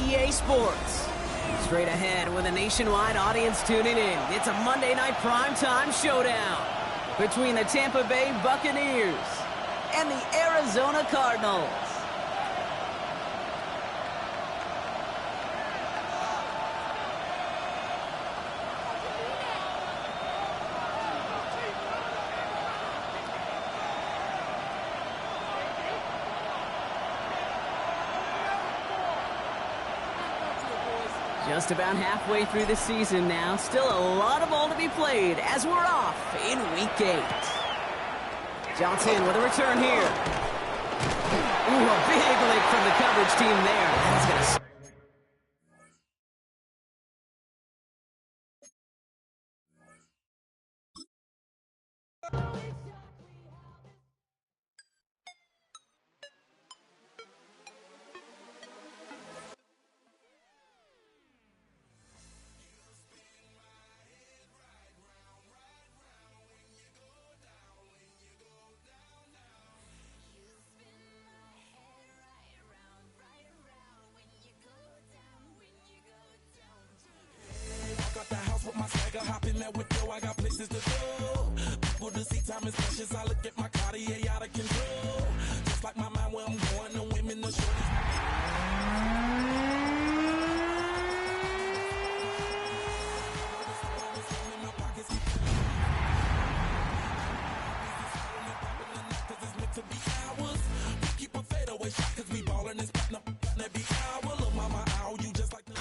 EA Sports. Straight ahead with a nationwide audience tuning in, it's a Monday night primetime showdown between the Tampa Bay Buccaneers and the Arizona Cardinals. Just about halfway through the season now. Still a lot of ball to be played as we're off in Week 8. Johnson with a return here. Ooh, a big lick from the coverage team there. That's going to... Hop in that window, I got places to go. People to see, time is precious. I look at my Cartier out of control. Just like my mind where I'm going, the women, the shorties. Keep a fadeaway shot, cause we ballin' and spittin' up every hour. Look, mama, ow, you just like the...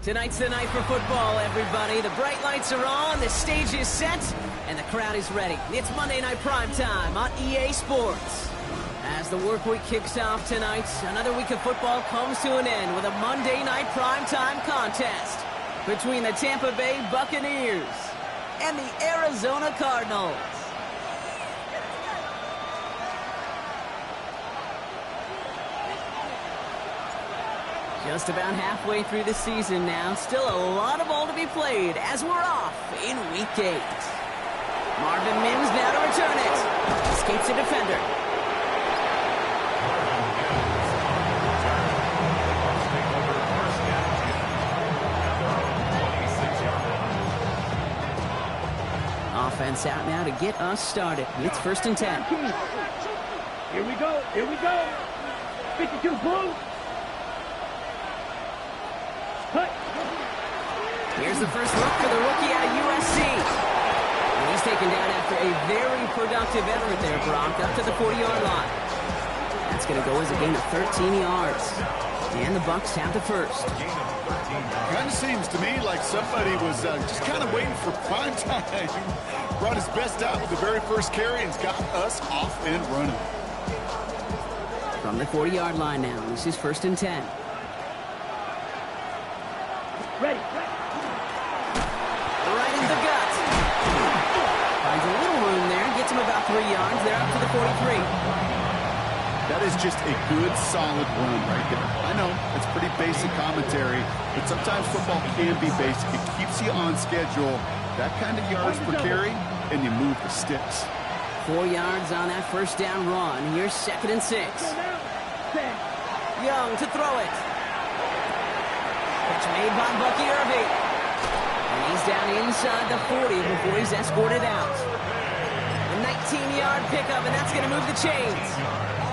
Tonight's the night for football, everybody. The bright lights are on, the stage is set, and the crowd is ready. It's Monday Night Primetime on EA Sports. As the work week kicks off tonight, another week of football comes to an end with a Monday Night Primetime contest between the Tampa Bay Buccaneers and the Arizona Cardinals. Just about halfway through the season now. Still a lot of ball to be played as we're off in Week 8. Marvin Mims now to return it. Escapes a defender. Offense out now to get us started. It's 1st and 10. Here we go. Here we go. 52 blue. Here's the first look for the rookie out of USC. And he's taken down after a very productive effort there, Brock, up to the 40-yard line. That's going to go as a gain of 13 yards. And the Bucs have the first. Kind of seems to me like somebody was just kind of waiting for prime time. Brought his best out with the very first carry and's got us off and running. From the 40-yard line now, this is 1st and 10. Ready. Right in the gut. Finds a little room there. Gets him about 3 yards. They're up to the 43. That is just a good, solid run right there. I know, it's pretty basic commentary, but sometimes football can be basic. It keeps you on schedule. That kind of yards per carry, and you move the sticks. 4 yards on that first down run. Here's 2nd and 6. Young to throw it. Catch made by Bucky Irving. And he's down inside the 40 before he's escorted out. A 19-yard pickup, and that's going to move the chains.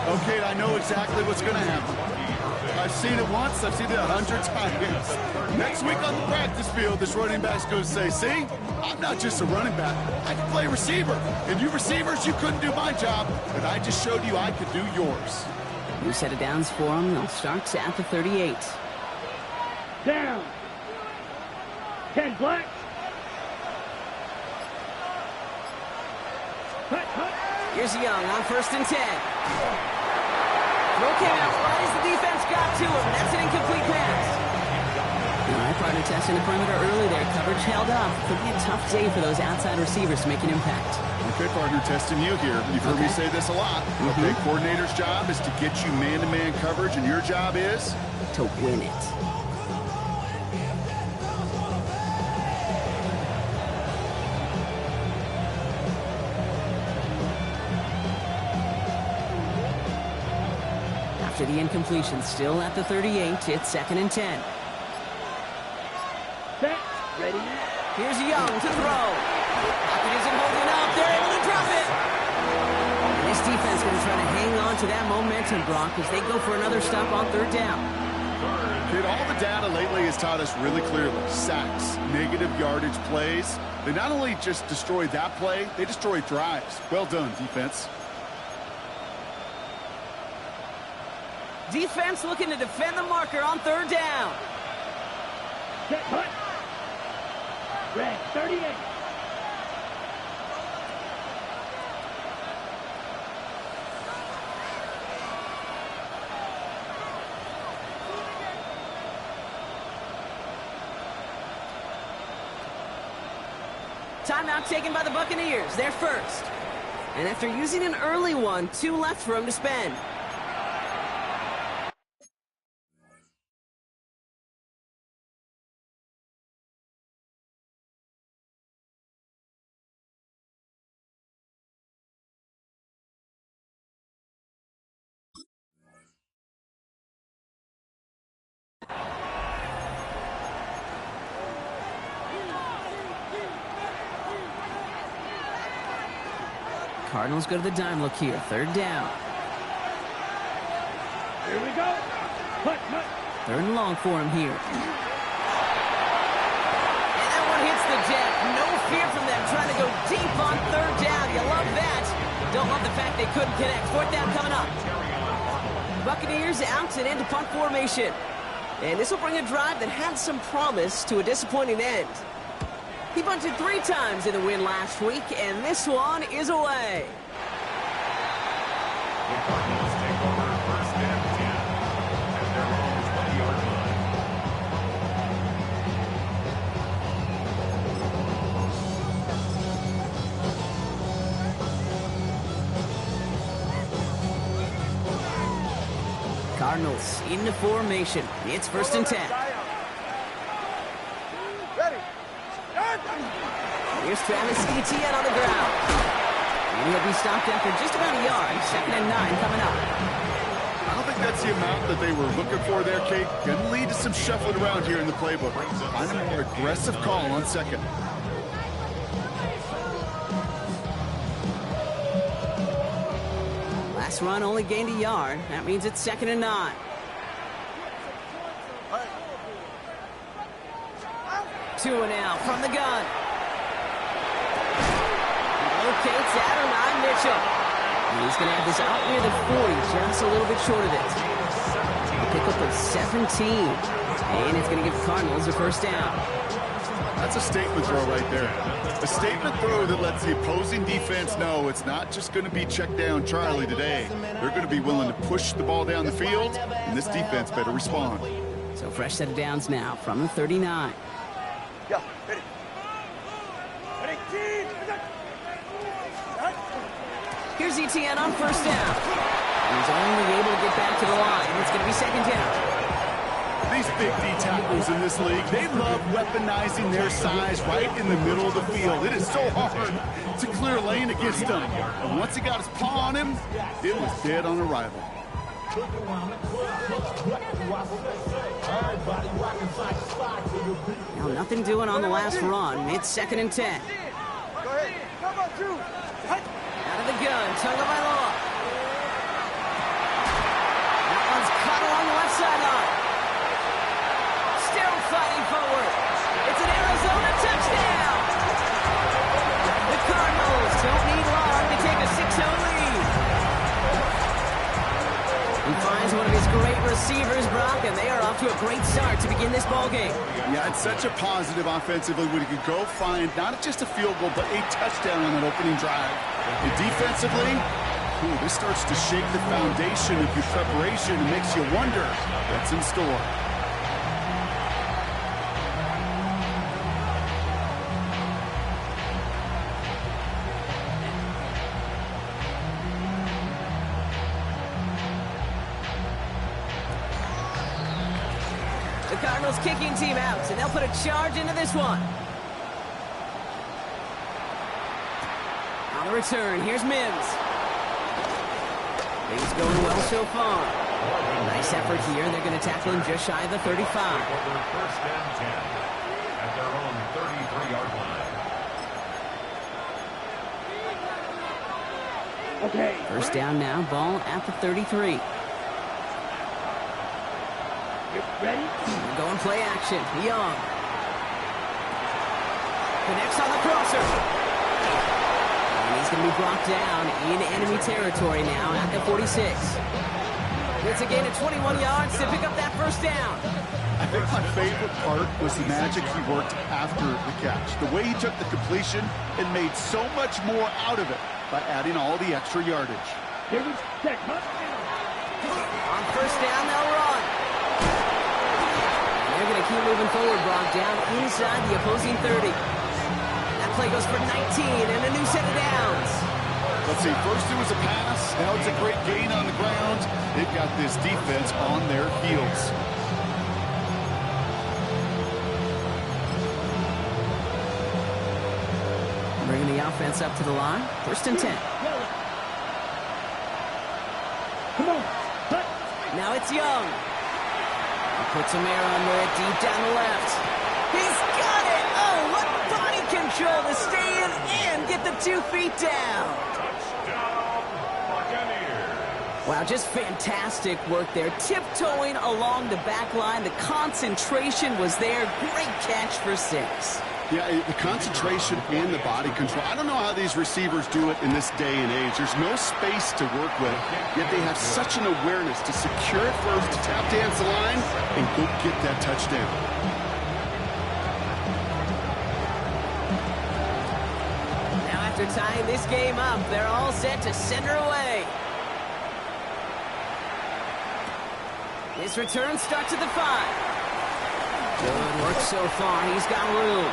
Okay, I know exactly what's going to happen. I've seen it once, I've seen it 100 times. Next week on the practice field, this running back's going to say, see, I'm not just a running back, I can play receiver. And you receivers, you couldn't do my job, but I just showed you I could do yours. New set of downs for him. They'll start at the 38. Down. 10 black. Cut. Here's Young on 1st and 10. Throw came out right as the defense got to him. That's an incomplete pass. All right, partner testing the perimeter early there. Coverage held up. Could be a tough day for those outside receivers to make an impact. Okay, partner, testing you here. You've heard me say this a lot. Okay, coordinator's job is to get you man-to-man coverage, and your job is? To win it. After After the incompletion, still at the 38, it's 2nd and 10. Set. Ready. Here's Young to throw. Pocket isn't holding up. They're able to drop it. And this defense going to try to hang on to that momentum, Brock, as they go for another stop on 3rd down. Kid, all the data lately has taught us really clearly. Sacks, negative yardage plays. They not only just destroyed that play, they destroyed drives. Well done, defense. Defense looking to defend the marker on 3rd down. Set. Punt. Red. 38. Timeout taken by the Buccaneers. They're first. And after using an early one, 2 left for him to spend. Cardinals go to the dime look here. 3rd down. Here we go. Punt. 3rd and long for him here. And that one hits the deck. No fear from them trying to go deep on 3rd down. You love that. Don't love the fact they couldn't connect. 4th down coming up. Buccaneers out and into punt formation. And this will bring a drive that had some promise to a disappointing end. He bunted 3 times in the win last week, and this one is away. The Cardinals take over 1st and 10 at their own 20-yard line. Cardinals into formation. It's 1st and 10. Here's Travis Etienne on the ground. And he'll be stopped after just about a yard. 2nd and 9 coming up. I don't think that's the amount that they were looking for there, Kate. Going to lead to some shuffling around here in the playbook. Find a more aggressive call on 2nd. Last run only gained a yard. That means it's 2nd and 9. Two and out from the gun. Locates Adonai Mitchell. And he's going to have this out near the 40, just a little bit short of it. A pickup of 17. And it's going to give the Cardinals a 1st down. That's a statement throw right there. A statement throw that lets the opposing defense know it's not just going to be check down Charlie today. They're going to be willing to push the ball down the field, and this defense better respond. So fresh set of downs now from the 39. Yeah, ready. Here's Etienne on 1st down. He's only able to get back to the line. It's going to be 2nd down. These big D tackles in this league, they love weaponizing their size right in the middle of the field. It is so hard to clear lane against them. And once he got his paw on him, it was dead on arrival. Now nothing doing on the last run. It's 2nd and 10. Go ahead. Come on, Drew. Out of the gun, Tagovailoa. That one's cut along the left sideline. Still fighting forward. It's an Arizona touchdown. The Cardinals don't need long to take a 6-0 lead. He finds one of his great receivers, Brock, and they are off to a great start to begin this ball game. Yeah, it's such a positive offensively when you could go find not just a field goal, but a touchdown on that opening drive. And defensively, this starts to shake the foundation of your preparation and makes you wonder what's in store. The Cardinals kicking team out, and they'll put a charge into this one. On the return, here's Mims. Things going well so far. Nice effort here, and they're going to tackle him just shy of the 35. First and 10 at their own 33-yard line. Okay. First down now, ball at the 33. You ready? Going play action. Young. Connects on the crosser. And he's going to be brought down in enemy territory now at the 46. It's a gain of 21 yards to pick up that first down. I think my favorite part was the magic he worked after the catch. The way he took the completion and made so much more out of it by adding all the extra yardage. Here we check. Huh? On first down, they'll run. And they're going to keep moving forward, brought down inside the opposing 30. That play goes for 19 and a new set of downs. Let's see, first it was a pass, now it's a great gain on the ground. They've got this defense on their heels. Bringing the offense up to the line. First and 10. Come on. Cut. Now it's Young. He puts some air under it deep down the left. He's got it! Oh, what body control to stay in and get the 2 feet down. Wow, just fantastic work there. Tiptoeing along the back line. The concentration was there. Great catch for 6. Yeah, the concentration and the body control. I don't know how these receivers do it in this day and age. There's no space to work with, yet they have such an awareness to secure it first, to tap dance the line, and go get that touchdown. Now after tying this game up, they're all set to send her away. This return starts at the 5. Good work so far. He's got room.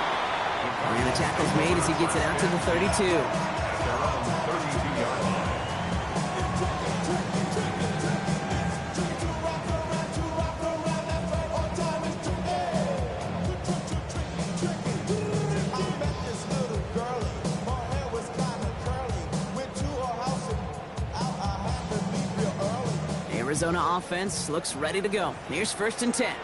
And the tackle's made as he gets it out to the 32. Arizona offense looks ready to go. Here's first and 10.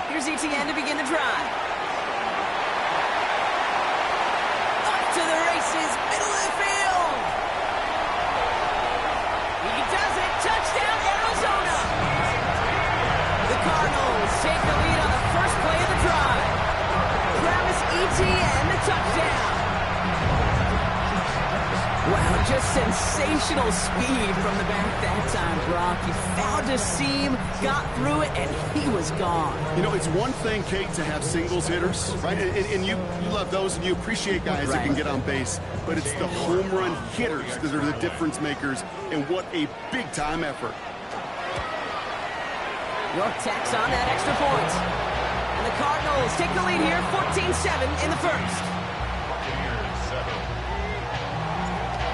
Here's ETN to begin the drive. Up to the races, middle of the field. He does it. Touchdown, Arizona. The Cardinals take the lead on the first play of the drive. Travis Etienne, the touchdown. Wow, just sensational speed from the back that time, Brock. He found a seam, got through it, and he was gone. You know, it's one thing, Kate, to have singles hitters, right? And you love those, and you appreciate guys that can get on base. But it's the home run hitters that are the difference makers, and what a big-time effort. York tacks on that extra point. And the Cardinals take the lead here, 14-7 in the first.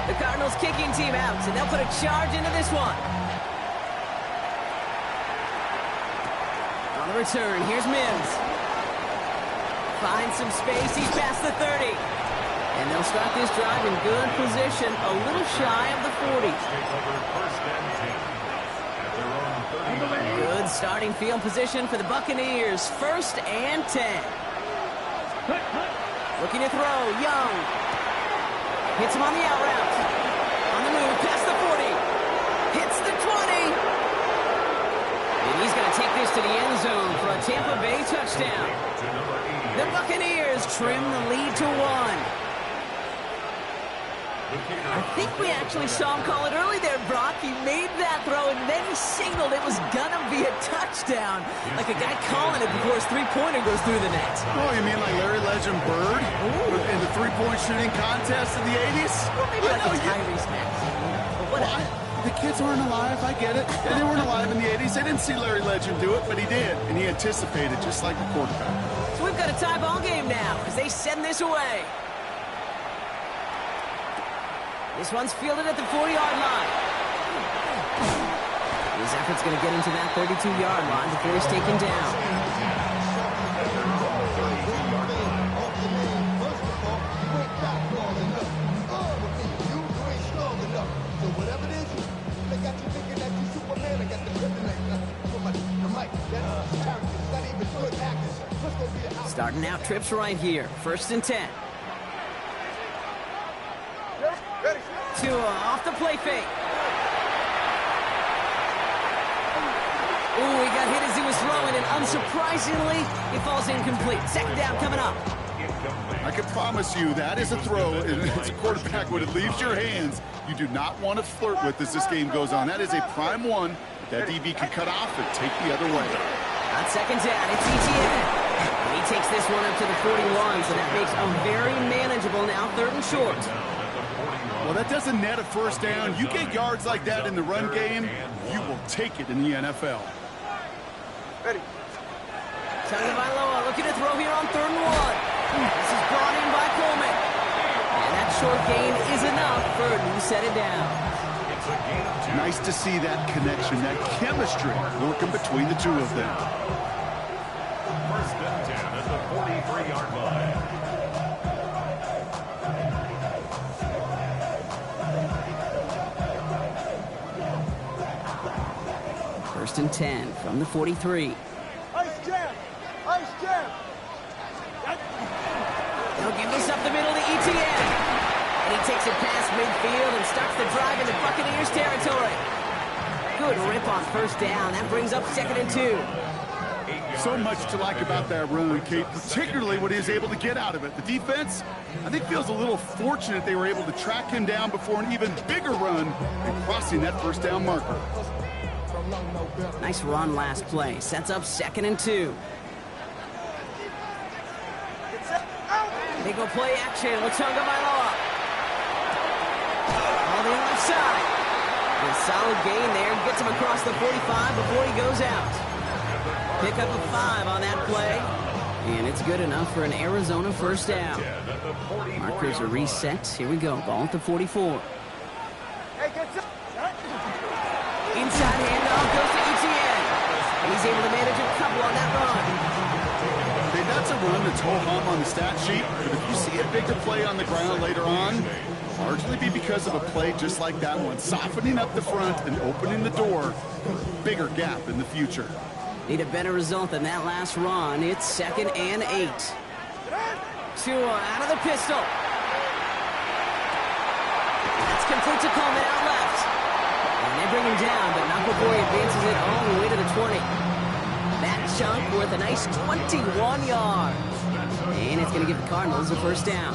The Cardinals kicking team out, and they'll put a charge into this one. On the return, here's Mims. Finds some space, he's past the 30. And they'll start this drive in good position, a little shy of the 40. Good starting field position for the Buccaneers. First and 10. Looking to throw, Young. Hits him on the out route. On the move, past the 40. Hits the 20. And he's going to take this to the end zone for a Tampa Bay touchdown. The Buccaneers trim the lead to 1. I think we actually saw him call it early there, Brock. He made that throw, and then he signaled it was going to be a touchdown. Like a guy calling it before his three-pointer goes through the net. Oh, you mean like Larry Legend Bird in the three-point shooting contest in the 80s? Well, maybe like a Tyrese Maxey. But whatever. The kids weren't alive, I get it. They weren't alive in the 80s. They didn't see Larry Legend do it, but he did. And he anticipated, just like the quarterback. So we've got a tie ball game now as they send this away. This one's fielded at the 40-yard line. His effort's going to get into that 32-yard line before he's taken down. Whatever it is, they got you thinking that you Superman. I got the kryptonite for the mic. That's character. It's not even good actors. Let's go be the out. Starting out trips right here. 1st and 10. Ready. Tua off the play fake. Ooh, he got hit as he was throwing, and unsurprisingly, he falls incomplete. 2nd down coming up. I can promise you that is a throw, and it's a quarterback when it leaves your hands. You do not want to flirt with as this game goes on. That is a prime one that DB can cut off and take the other way. On 2nd down, it's ETN. And he takes this one up to the 41, so that makes a very manageable now 3rd and short. Well, that doesn't net a 1st down. You get yards like that in the run game, you will take it in the NFL. Ready. Tagovailoa looking to throw here on 3rd and 1. This is brought in by Coleman. And that short gain is enough for to set it down. Nice to see that connection, that chemistry working between the two of them. 1st and 10 at the 43-yard line. First and 10 from the 43. Ice jam. Ice jam. He'll give this up the middle to ETN. And he takes it past midfield and starts the drive into Buccaneers territory. Good rip on 1st down. That brings up 2nd and 2. So much to like about that run, Kate, particularly what he was able to get out of it. The defense, I think, feels a little fortunate they were able to track him down before an even bigger run and crossing that 1st down marker. Nice run last play. Sets up 2nd and 2. They go play action with Tagovailoa. On the outside. A solid gain there. Gets him across the 45 before he goes out. Pick up a 5 on that play. And it's good enough for an Arizona 1st down. Markers are reset. Here we go. Ball at the 44. Inside handoff goes to ETN. And he's able to manage a couple on that run. Okay, that's a run that's ho-hum on the stat sheet, but if you see a bigger play on the ground later on, largely be because of a play just like that one, softening up the front and opening the door, bigger gap in the future. Need a better result than that last run. It's 2nd and 8. Tua out of the pistol. That's complete to Coleman out left. And they bring him down, but not before he advances it all the way to the 20. That chunk worth a nice 21 yards. And it's going to give the Cardinals a 1st down.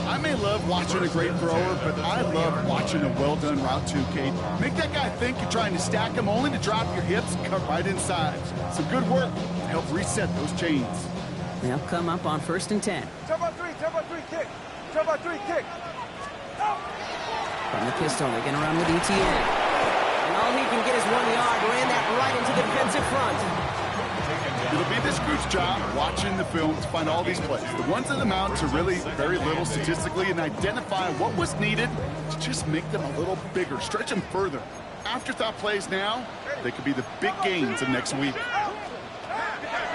I may love watching a great thrower, but I love watching a well-done route too, Kate. Make that guy think you're trying to stack him only to drop your hips and cut right inside. Some good work to help reset those chains. They'll come up on 1st and 10. Turbo 3 kick. Turbo 3 kick. From the pistol, they're going to run with ETN. And all he can get is 1 yard. Ran that right into the defensive front. It'll be this group's job watching the film to find all these plays. The ones that amount to really very little statistically and identify what was needed to just make them a little bigger, stretch them further. Afterthought plays now, they could be the big gains of next week.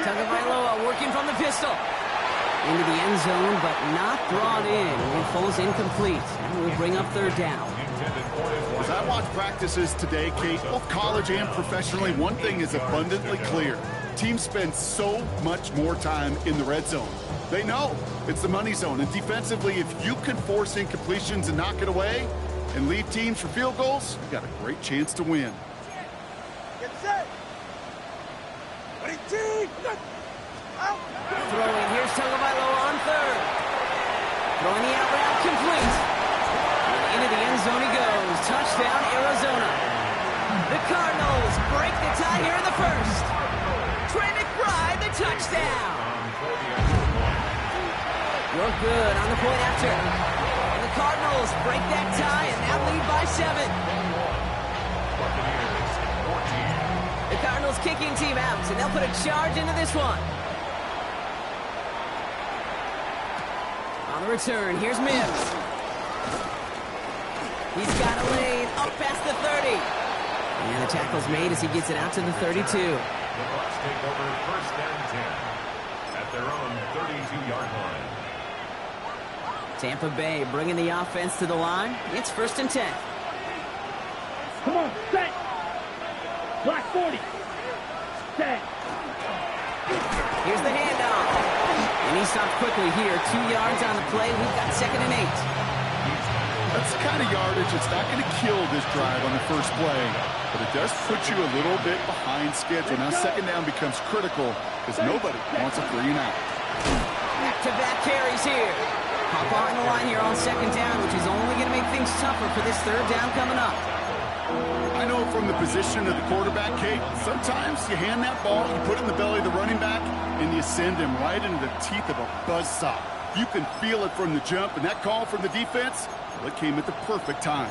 Tagovailoa working from the pistol. Into the end zone, but not brought in. It falls incomplete. And will bring up 3rd down. As I watch practices today, Kate, both college and professionally, one thing is abundantly clear. Teams spend so much more time in the red zone. They know it's the money zone. And defensively, if you can force incompletions and knock it away and lead teams for field goals, you got a great chance to win. Get set. Ready, team. Out. Throwing. Here's Tagovailoa on 3rd. Throwing the out route complete. And into the end zone he goes. Touchdown, Arizona. The Cardinals break the tie here in the 1st. Trey McBride, the touchdown. You're good on the point after. And the Cardinals break that tie and now lead by 7. The Cardinals kicking team out, and they'll put a charge into this one. On the return, here's Mims. He's got a lane up past the 30. And the tackle's made as he gets it out to the 32. The Bucs take over 1st and 10 at their own 32-yard line. Tampa Bay bringing the offense to the line. It's 1st and 10. Come on, set. Black 40. Set. Here's the handoff. And he stopped quickly here. 2 yards on the play. We've got 2nd and 8. That's the kind of yardage that's not going to kill this drive on the first play, but it does put you a little bit behind schedule. Now 2nd down becomes critical because nobody wants a 3 and out. Back-to-back carries here. Hop on the line here on 2nd down, which is only going to make things tougher for this 3rd down coming up. I know from the position of the quarterback, Kate, sometimes you hand that ball, you put it in the belly of the running back, and you send him right into the teeth of a buzzsaw. You can feel it from the jump, and that call from the defense, well, it came at the perfect time.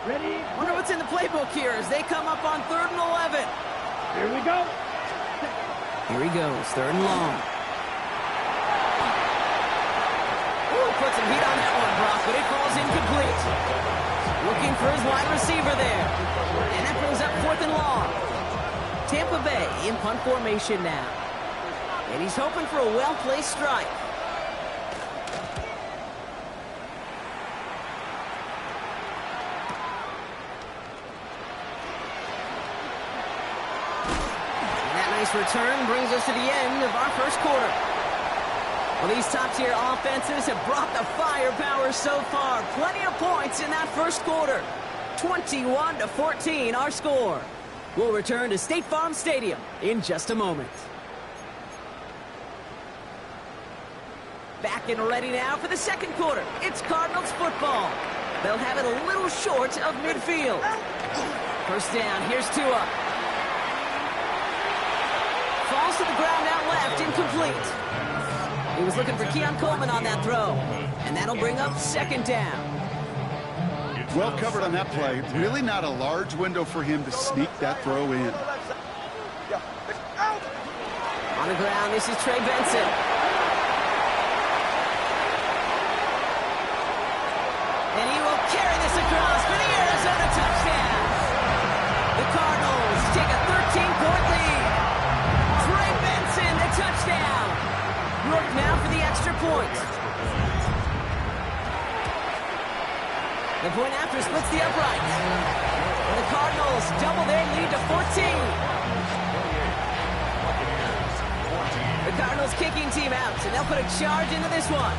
Ready? Wonder what's in the playbook here as they come up on 3rd and 11. Here we go. Here he goes, 3rd and long. Ooh, put some heat on that one, Brock, but it falls incomplete. Looking for his wide receiver there. And that brings up 4th and long. Tampa Bay in punt formation now. And he's hoping for a well-placed strike. And that nice return brings us to the end of our first quarter. Well, these top-tier offenses have brought the firepower so far. Plenty of points in that first quarter. 21-14, our score. We'll return to State Farm Stadium in just a moment. Back and ready now for the 2nd quarter. It's Cardinals football. They'll have it a little short of midfield. 1st down, here's Tua. Falls to the ground out left, incomplete. He was looking for Keon Coleman on that throw. And that'll bring up 2nd down. Well covered on that play. Really not a large window for him to sneak that throw in. On the ground, this is Trey Benson. And he will carry this across for the Arizona touchdown. The Cardinals take a 13-point lead. Trey Benson, the touchdown. Rourke now for the extra point. The point after splits the upright. And the Cardinals double their lead to 14. The Cardinals kicking team out, and they'll put a charge into this one.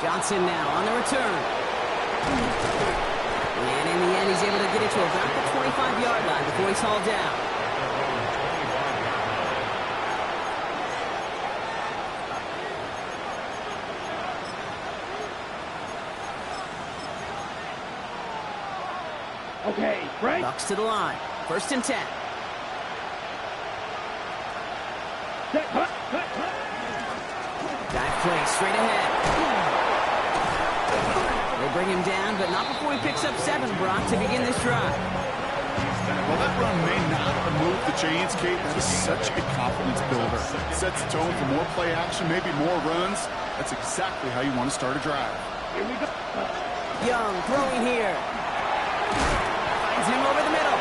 Johnson now on the return. And in the end, he's able to get it to about the 25-yard line before he's hauled down. Okay, right. Bucks to the line. 1st and 10. Set, cut. Dive play straight ahead. They bring him down, but not before he picks up 7, Brock, to begin this drive. Well, that run may not have moved the chains, Kate. That is such a confidence builder. Sets the tone for more play action, maybe more runs. That's exactly how you want to start a drive. Here we go. Young throwing here. Finds him over the middle.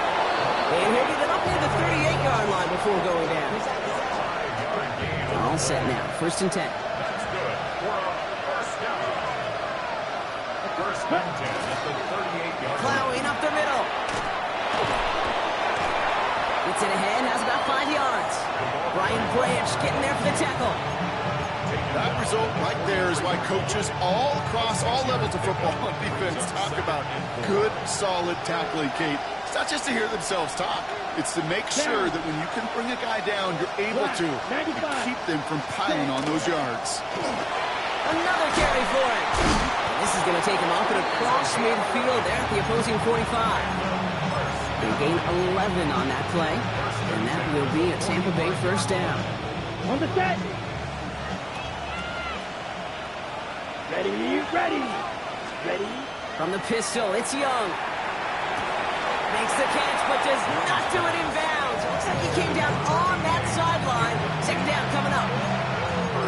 And he'll get it up near the 38-yard line before going down. All set now. 1st and 10. That's good for a 1st down. 1st and 10 at the 38-yard line. Plowing up the middle. Gets it ahead, has about 5 yards. Brian Branch getting there for the tackle. That result right there is why coaches all across all levels of football and defense talk about good, solid tackling, Kate. It's not just to hear themselves talk. It's to make sure that when you can bring a guy down, you're able to keep them from piling on those yards. Another carry for it. This is going to take him off and across midfield there at the opposing 45. They gain 11 on that play, and that will be a Tampa Bay 1st down. On the set. Ready. From the pistol, it's Young. Makes the catch, but does not do it in bounds. Looks like he came down on that sideline. 2nd down coming up.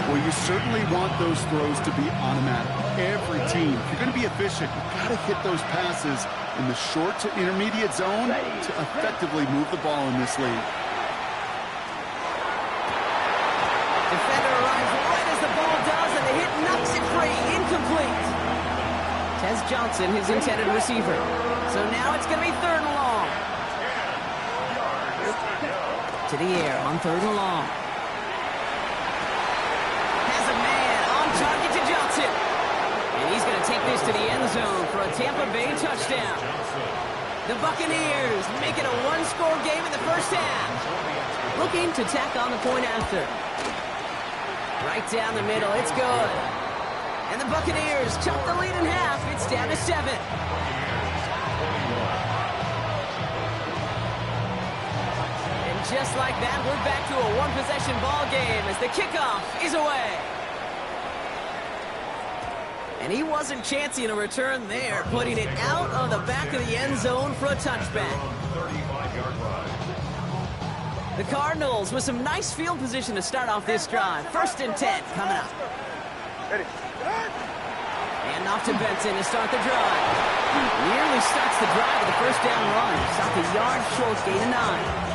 Well, you certainly want those throws to be automatic. Every team, if you're going to be efficient, you've got to hit those passes in the short to intermediate zone to effectively move the ball in this league. Defender arrives right as the ball does, and the hit knocks it free. Incomplete. has Johnson, his intended receiver. So now it's going to be 3rd and long. To the air on 3rd and long. Has a man on target to Johnson. And he's going to take this to the end zone for a Tampa Bay touchdown. The Buccaneers make it a one-score game in the first half. Looking to tack on the point after. Right down the middle, it's good. And the Buccaneers chop the lead in half. It's down to 7. And just like that, we're back to a one-possession ball game as the kickoff is away. And he wasn't chancing a return there, putting it out of the back of the end zone for a touchback. The Cardinals with some nice field position to start off this drive. 1st and 10 coming up. And off to Benson to start the drive. Nearly starts the drive with a 1st down run. Stopped a yard short, gain of 9.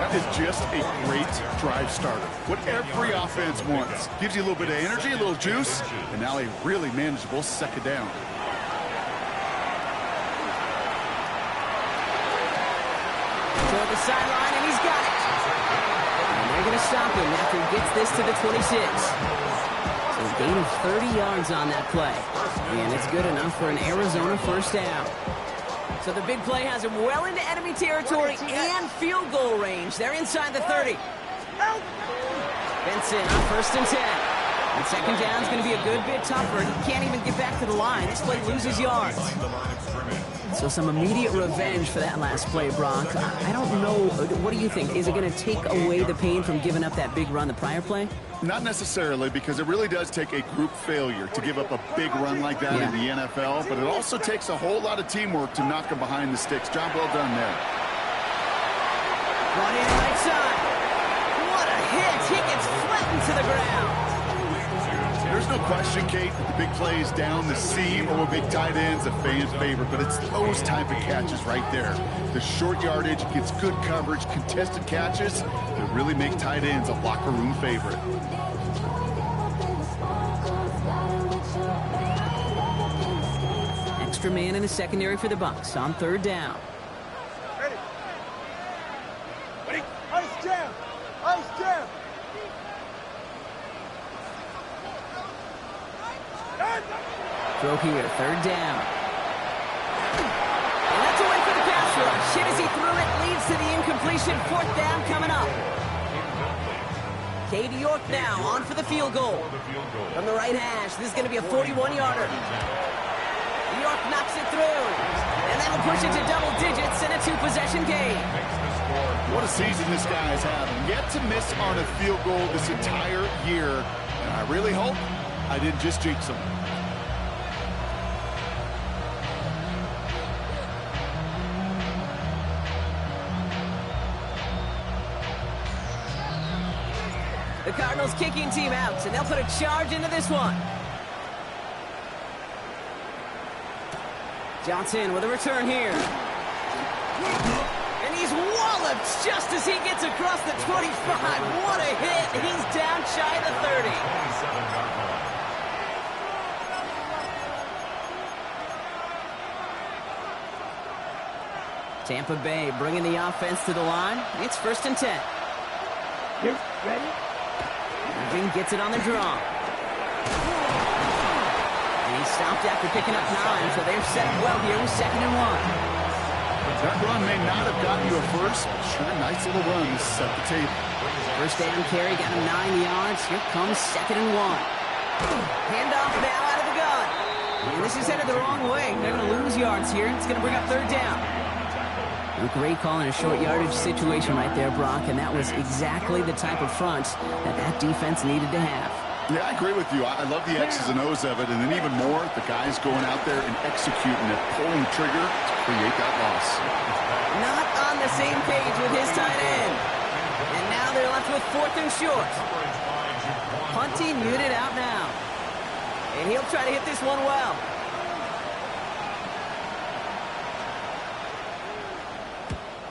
That is just a great drive starter. What every offense wants. Gives you a little bit of energy, a little juice, and now a really manageable 2nd down. Toward the sideline, and he's got it. And they're going to stop him after he gets this to the 26. So a gain of 30 yards on that play. And it's good enough for an Arizona 1st down. So the big play has him well into enemy territory and field goal range. They're inside the 30. Benson on 1st and 10. And 2nd down is going to be a good bit tougher. He can't even get back to the line. This play loses yards. So some immediate revenge for that last play, Brock. I don't know. What do you think? Is it going to take away the pain from giving up that big run the prior play? Not necessarily, because it really does take a group failure to give up a big run like that in the NFL, but it also takes a whole lot of teamwork to knock them behind the sticks. Job well done there. Run in right side. What a hit. He gets flattened to the ground. There's no question, Kate, that the big plays down the seam or big tight ends a fan's favorite, but it's those type of catches right there. The short yardage gets good coverage, contested catches that really make tight ends a locker room favorite. Extra man in the secondary for the Bucs on 3rd down. Ready. Ice jam. Ice jam. Throw here, 3rd down. And that's away for the pass rush. Hit as he threw it, leads to the incompletion. 4th down coming up. Cade York now on for the field goal. From the right hash, this is going to be a 41-yarder. York knocks it through. And that'll push it to double digits in a 2-possession game. What a season this guy is having. Yet to miss on a field goal this entire year. And I really hope I didn't just jinx him. The Cardinals kicking team out, and they'll put a charge into this one. Johnson with a return here. And he's walloped just as he gets across the 25. What a hit. He's down shy of the 30. Tampa Bay bringing the offense to the line. It's 1st and 10. You ready? Irving gets it on the draw. And he stopped after picking up 9, so they're set well here with 2nd and 1. That run may not have gotten you a first, but sure, nice little run to set the table. 1st down carry, got him 9 yards. Here comes 2nd and 1. Handoff now out of the gun. And this is headed the wrong way. They're going to lose yards here. It's going to bring up 3rd down. Great call in a short yardage situation right there, Brock, and that was exactly the type of front that defense needed to have. Yeah, I agree with you. I love the X's and O's of it, and then even more, the guys going out there and executing it, pulling the trigger to create that loss. Not on the same page with his tight end. And now they're left with 4th and short. Punting muted out now. And he'll try to hit this one well.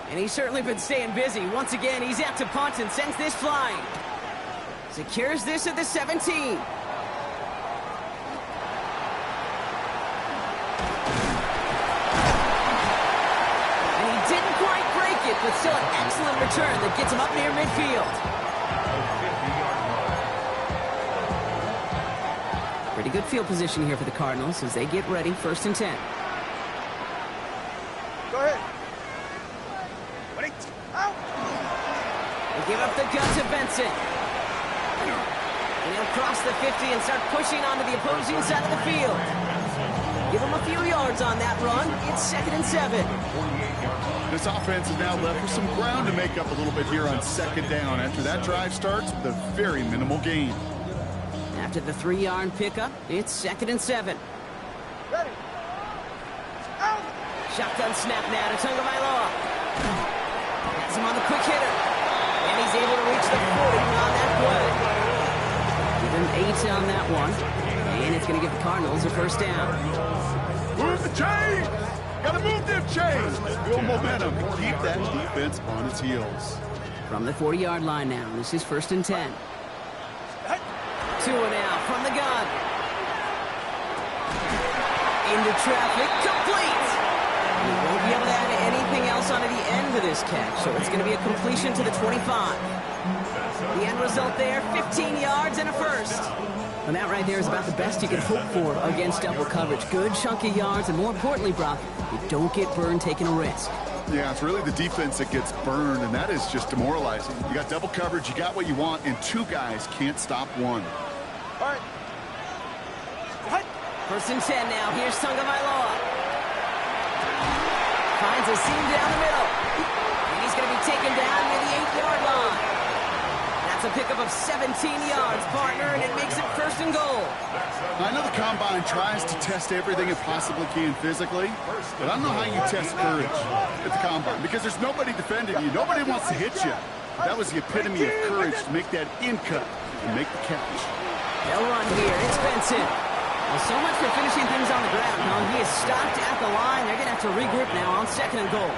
And he's certainly been staying busy. Once again, he's out to punt and sends this flying. Secures this at the 17. but still an excellent return that gets him up near midfield. Pretty good field position here for the Cardinals as they get ready, 1st and 10. Go ahead. Wait. Out. They give up the gun to Benson. And he'll cross the 50 and start pushing onto the opposing side of the field. Give him a few yards on that run. It's 2nd and 7. This offense is now left with some ground to make up a little bit here on 2nd down after that drive starts with a very minimal gain. After the 3-yard pickup, it's 2nd and 7. Ready. Out. Shotgun snap now to Tagovailoa. Has him on the quick hitter. And he's able to reach the 40 on that play. Give him 8 on that one. And it's going to give the Cardinals a 1st down. Move the chain! Gotta move them chains! Build momentum and keep that defense on its heels. From the 40-yard line now, this is 1st and 10. 2 and out from the gun. Into traffic, complete! He won't be able to add anything else onto the end of this catch, so it's going to be a completion to the 25. The end result there, 15 yards and a 1st. And that right there is about the best you can hope for against double coverage. Good chunky yards, and more importantly, Brock, you don't get burned taking a risk. Yeah, it's really the defense that gets burned, and that is just demoralizing. You got double coverage, you got what you want, and 2 guys can't stop one. All right. 1st and 10 now. Here's Tagovailoa. Finds a seam down the middle. And he's going to be taken down near the 8-yard line. That's a pickup of 17 yards, partner, and it makes it 1st and goal. I know the Combine tries to test everything it possibly can physically, but I don't know how you test courage at the Combine because there's nobody defending you. Nobody wants to hit you. That was the epitome of courage to make that in-cut and make the catch. They'll run here. It's Benson. Well, so much for finishing things on the ground, huh? He is stopped at the line. They're going to have to regroup now on 2nd and goal.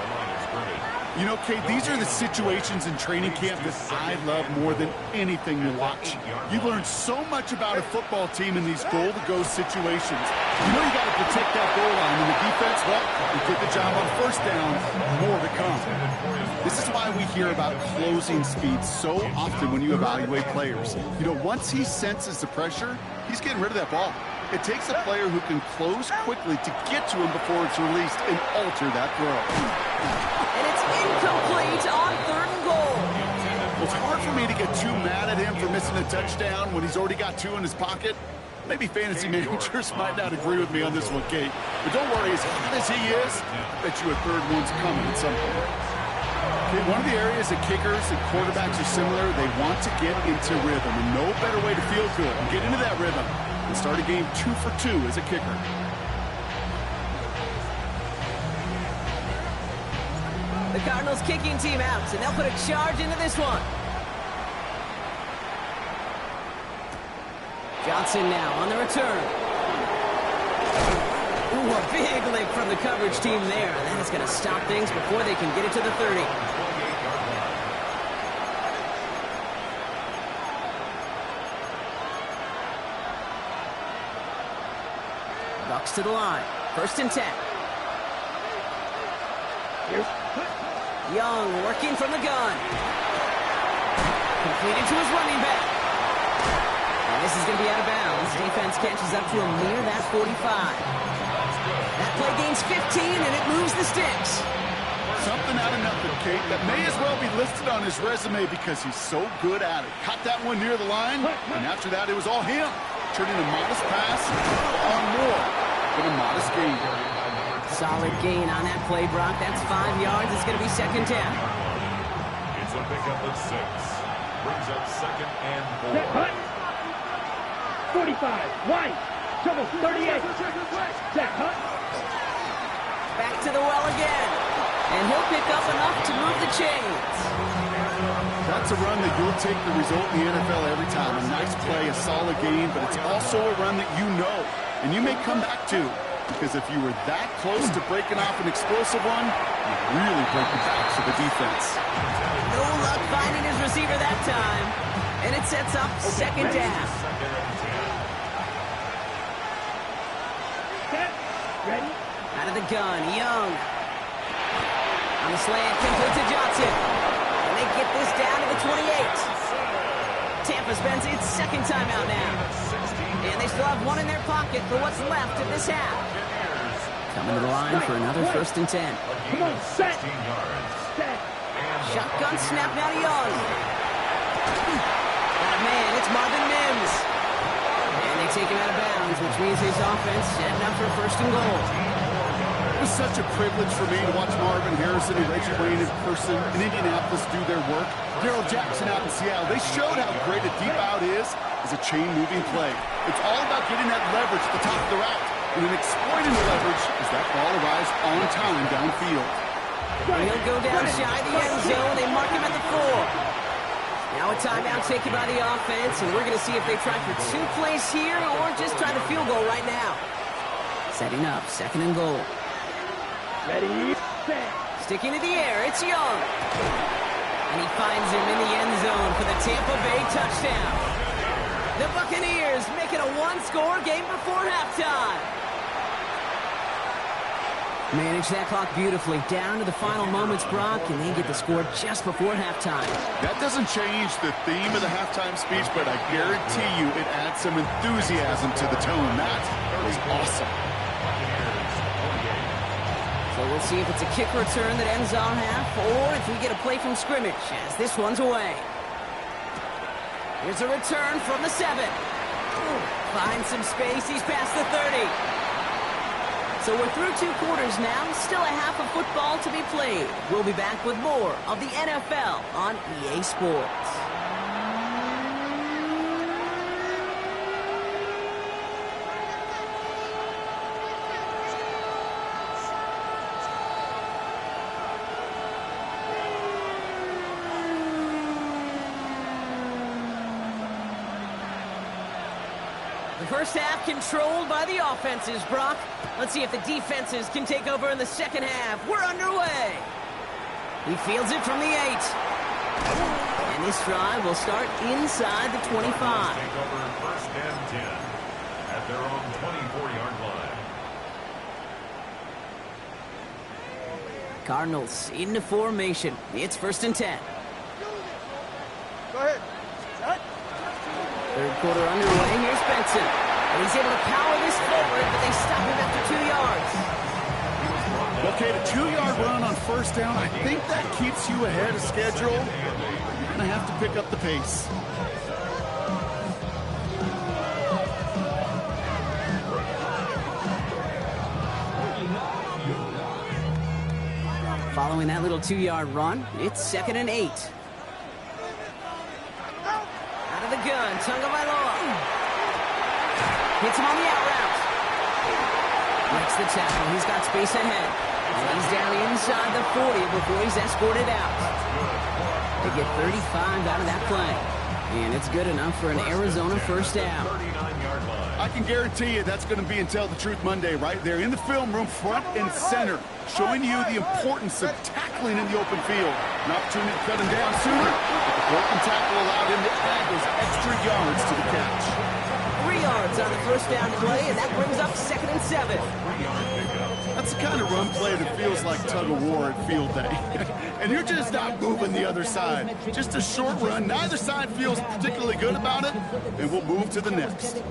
You know, Kate, these are the situations in training camp that I love more than anything to watch. You learn so much about a football team in these goal-to-go situations. You know you got to protect that goal line, and the defense, well, you did the job on 1st down, more to come. This is why we hear about closing speed so often when you evaluate players. You know, once he senses the pressure, he's getting rid of that ball. It takes a player who can close quickly to get to him before it's released and alter that throw. And it's incomplete on 3rd and goal. Well, it's hard for me to get too mad at him for missing a touchdown when he's already got 2 in his pocket. Maybe fantasy managers might not agree with me on this one, Kate. But don't worry, as hot as he is, I bet you a 3rd one's coming at some point. Okay, one of the areas that kickers and quarterbacks are similar, they want to get into rhythm. And no better way to feel good and get into that rhythm than start a game 2 for 2 as a kicker. The Cardinals kicking team out, and they'll put a charge into this one. Johnson now on the return. Ooh, a big lick from the coverage team there. And that is going to stop things before they can get it to the 30. Bucks to the line. 1st and 10. Young working from the gun. Completed to his running back. And this is going to be out of bounds. Defense catches up to him near that 45. That play gains 15, and it moves the sticks. Something out of nothing, Kate, that may as well be listed on his resume because he's so good at it. Caught that one near the line, and after that, it was all him. Turning a modest pass on more than a modest gain. Solid gain on that play, Brock. That's 5 yards. It's going to be 2nd down. It's a pickup of 6. Brings up 2nd and 4. Set, hut. 45. Wide. Trouble. 38. Set, hut. Back to the well again. And he'll pick up enough to move the chains. That's a run that you'll take the result in the NFL every time. A nice play, a solid gain, but it's also a run that you know and you may come back to. Because if you were that close to breaking off an explosive one, you'd really break the backs of the defense. No luck finding his receiver that time. And it sets up 2nd down. Set. Ready. Out of the gun, Young. On the slant, complete to Johnson. And they get this down to the 28. Tampa spends its second timeout now. And they still have one in their pocket for what's left of this half. Coming to the line for another 1st and 10. Come on, set. Shotgun snap now to Young. Got a man, it's Marvin Mims. And they take him out of bounds, which means his offense setting up for 1st and goal. It was such a privilege for me to watch Marvin Harrison and Reggie Wayne in person in Indianapolis do their work. Darrell Jackson out in Seattle, they showed how great a deep out is as a chain-moving play. It's all about getting that leverage at the top of the route, and then exploiting the leverage as that ball arrives on time downfield. And he'll go down shy of the end zone. They mark him at the 4. Now a timeout taken by the offense, and we're going to see if they try for 2 plays here or just try the field goal right now. Setting up, 2nd and goal. Ready, set. Sticking to the air, it's Young. And he finds him in the end zone for the Tampa Bay touchdown. The Buccaneers make it a 1-score game before halftime. Manage that clock beautifully. Down to the final moments, Brock, and they get the score just before halftime. That doesn't change the theme of the halftime speech, but I guarantee you it adds some enthusiasm to the tone. That was awesome. So we'll see if it's a kick return that ends our half, or if we get a play from scrimmage, as this one's away. Here's a return from the 7. Finds some space, he's past the 30. So we're through 2 quarters now, still a half of football to be played. We'll be back with more of the NFL on EA Sports. The first half controlled by the offenses, Brock. Let's see if the defenses can take over in the second half. We're underway. He fields it from the 8. And this drive will start inside the 25. Take over 1st and 10 at their own 24-yard line. Cardinals into formation. It's 1st and 10. Go ahead. Third quarter underway. Here's Benson. And he's able to power this forward, but they stop him after 2 yards. Okay, the 2-yard run on 1st down, I think that keeps you ahead of schedule. You're going to have to pick up the pace. Following that little 2-yard run, it's 2nd and 8. Out of the gun, Tagovailoa. Hits him on the out route. Breaks the tackle. He's got space ahead. And he's down inside the 40 before he's escorted out. They get 35 out of that play. And it's good enough for an Arizona 1st down. I can guarantee you that's going to be Until the Truth Monday right there in the film room, front and center, showing you the importance of tackling in the open field. An opportunity to cut him down sooner, but the broken tackle allowed him to add those extra yards to the catch. 3 yards on the 1st down play, and that brings up 2nd and 7. That's the kind of run play that feels like tug-of-war at field day. And you're just not moving the other side. Just a short run. Neither side feels particularly good about it, and we'll move to the next.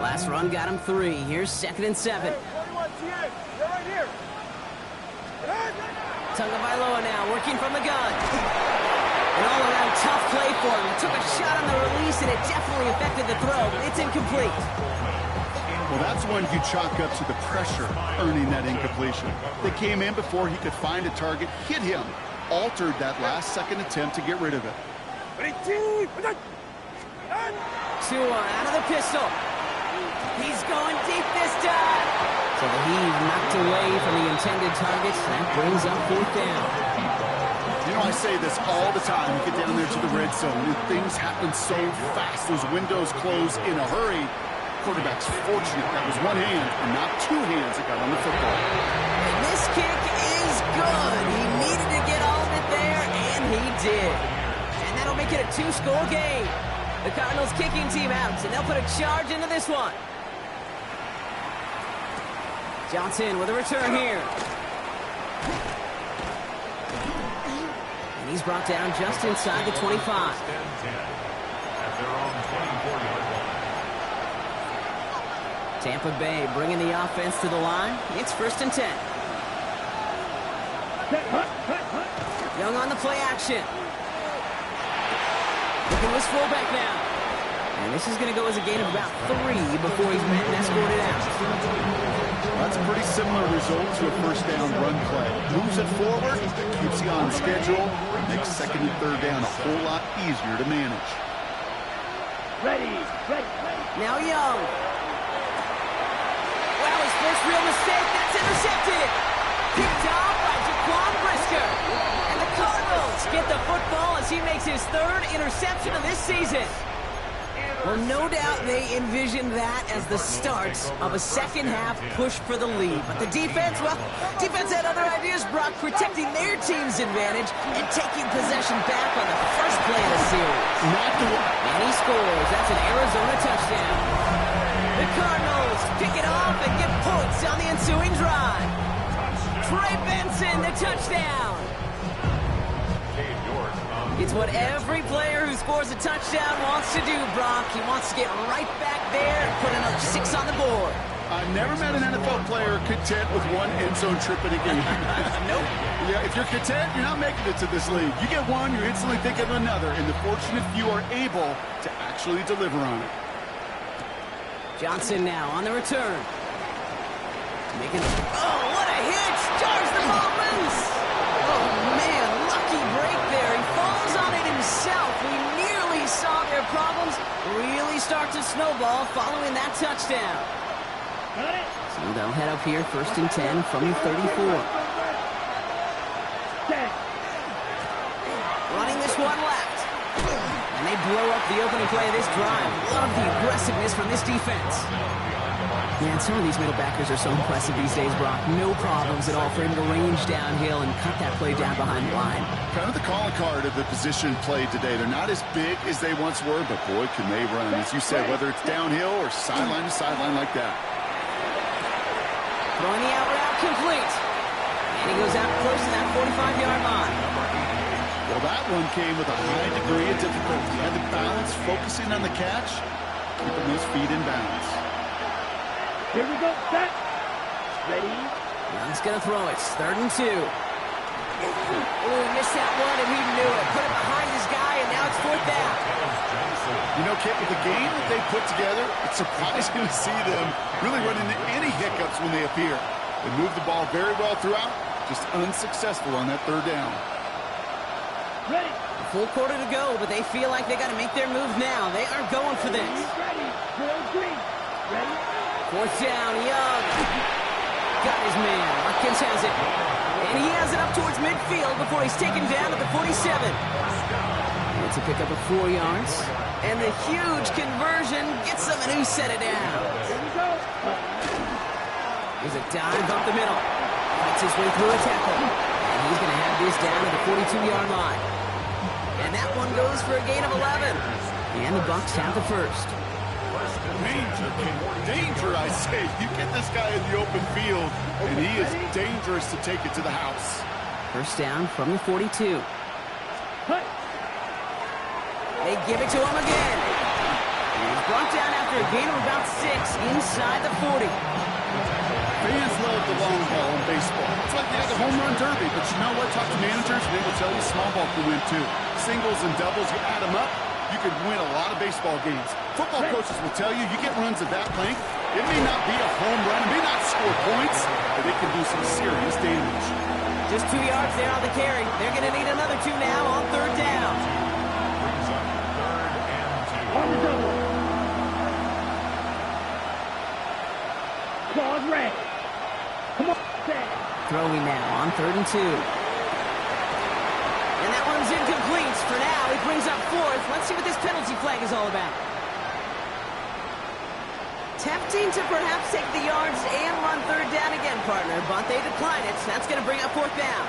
Last run got him 3. Here's 2nd and 7. Tagovailoa now working from the gun. An all-around tough play for him. He took a shot on the release, and it definitely affected the throw, but it's incomplete. Well, that's one you chalk up to the pressure earning that incompletion. They came in before he could find a target, hit him, altered that last-second attempt to get rid of it. 2-1 out of the pistol. He's going deep this time. So the heave knocked away from the intended target. That brings up 4th down. You know, I say this all the time. You get down there to the red zone, and things happen so fast. Those windows close in a hurry. Quarterback's fortunate that was one hand and not 2 hands that got on the football. And this kick is good. He needed to get all of it there, and he did. And that'll make it a 2-score game. The Cardinals kicking team out, and they'll put a charge into this one. Johnson with a return here. And he's brought down just inside the 25. At their own 24-yard line. Tampa Bay bringing the offense to the line. It's 1st and 10. Young on the play action. Looking to his fullback now. And this is going to go as a gain of about 3 before he's met and escorted out. That's a pretty similar result to a first down run play. Moves it forward, keeps you on schedule, makes 2nd and 3rd down a whole lot easier to manage. Ready. Now Young. Well, his first real mistake. That's intercepted. Picked off by Jaquan Brisker. And the Cardinals get the football as he makes his 3rd interception of this season. Well, no doubt they envisioned that as the start of a second-half push for the lead. But the defense, well, defense had other ideas, Brock, protecting their team's advantage and taking possession back on the first play of the series. And he scores. That's an Arizona touchdown. The Cardinals pick it off and get points on the ensuing drive. Trey Benson, the touchdown. It's what every player who scores a touchdown wants to do, Brock. He wants to get right back there and put another 6 on the board. I've never met an NFL player content with one end zone trip in a game. Nope. Yeah, if you're content, you're not making it to this league. You get one, you're instantly thinking of another, and the fortunate few are able to actually deliver on it. Johnson now on the return. Oh, what a hit! Jars the ball loose! Oh, man, lucky break there. He falls on it himself. We nearly saw their problems really start to snowball following that touchdown. So they'll head up here, 1st and 10 from the 34. Running this one left. And they blow up the opening play of this drive. Love the aggressiveness from this defense. Man, some of these middle backers are so impressive these days, Brock. No problems at all for him to range downhill and cut that play down behind the line. Kind of the calling card of the position played today. They're not as big as they once were, but boy, can they run. As you said, whether it's downhill or sideline to sideline like that. Throwing the out route complete. And he goes out close to that 45-yard line. Well, that one came with a high degree of difficulty. He had the balance, focusing on the catch, keeping those feet in balance. Here we go, set. Ready. Young's going to throw it. 3rd and 2. Oh, he missed that one, and he knew it. Put it behind his guy, and now it's 4th down. You know, Kit, with the game that they put together, it's surprising to see them really run into any hiccups when they appear. They move the ball very well throughout, just unsuccessful on that 3rd down. Ready. A full quarter to go, but they feel like they got to make their move now. They are going for this. Ready. Green. Ready. 4th down, Young. Got his man. Watkins has it. And he has it up towards midfield before he's taken down at the 47. It's a pickup of 4 yards. And the huge conversion gets them a new set of downs. Here we go. There's a dive up the middle. Fights his way through a tackle. And he's going to have this down at the 42-yard line. And that one goes for a gain of 11. And the Bucs have the first. Danger, I say. You get this guy in the open field, and he is dangerous to take it to the house. 1st down from the 42. They give it to him again. He's brought down after a gain of about 6 inside the 40. Fans love the long ball in baseball. It's like they have the home run derby, but you know what? Talk to managers, and they will tell you small ball can win too. Singles and doubles, you add them up, you could win a lot of baseball games. Football coaches will tell you, you get runs at that length, it may not be a home run, it may not score points, but it can do some serious damage. Just 2 yards there on the carry. They're going to need another 2 now on 3rd down. On the double. Claws red. Come on, set. Throwing now on 3rd and 2. And that one's incomplete for now. He brings up 4th. Let's see what this penalty flag is all about. Tempting to perhaps take the yards and run 3rd down again, partner, but they decline it. That's going to bring up 4th down.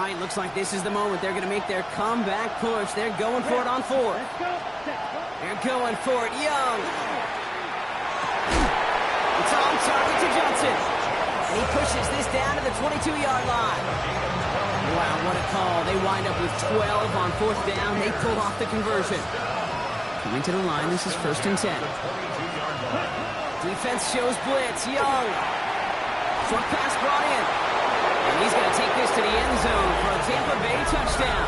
right, looks like this is the moment. They're going to make their comeback push. They're going for it on fourth. They're going for it. Young. It's on target to Johnson. And he pushes this down to the 22-yard line. Wow, what a call. They wind up with 12 on fourth down. They pull off the conversion. Coming to the line, this is 1st and 10. Defense shows blitz. Young. Short pass brought in. And he's going to take this to the end zone for a Tampa Bay touchdown.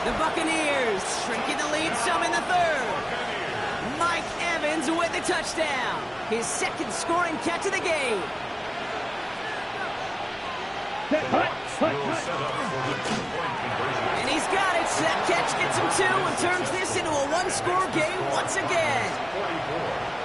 The Buccaneers shrinking the lead some in the third. Mike Evans with the touchdown. His second scoring catch of the game. And he's got it. That catch gets him 2 and turns this into a one-score game once again.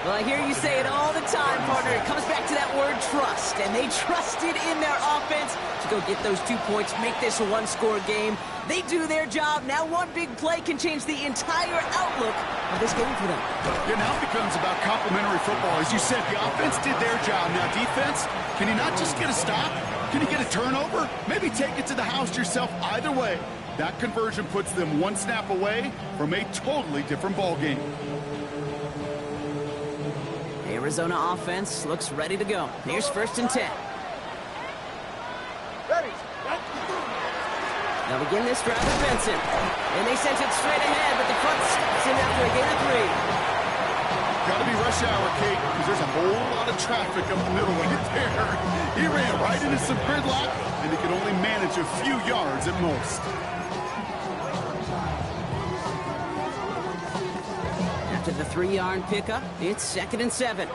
Well, I hear you say it all the time, partner. It comes back to that word trust. And they trusted in their offense to go get those 2 points, make this a one-score game. They do their job. Now one big play can change the entire outlook of this game for them. Yeah, now it becomes about complementary football. As you said, the offense did their job. Now defense, can you not just get a stop? Can you get a turnover? Maybe take it to the house yourself. Either way, that conversion puts them one snap away from a totally different ball game. Arizona offense looks ready to go. Here's 1st and 10. Ready. They'll begin this drive with Benson. And they sent it straight ahead, but the front stops him after a gain of 3. Got to be rush hour, Kate, because there's a whole lot of traffic up the middle right there. He ran right into some gridlock, and he could only manage a few yards at most. After the 3-yard pickup, it's 2nd and 7.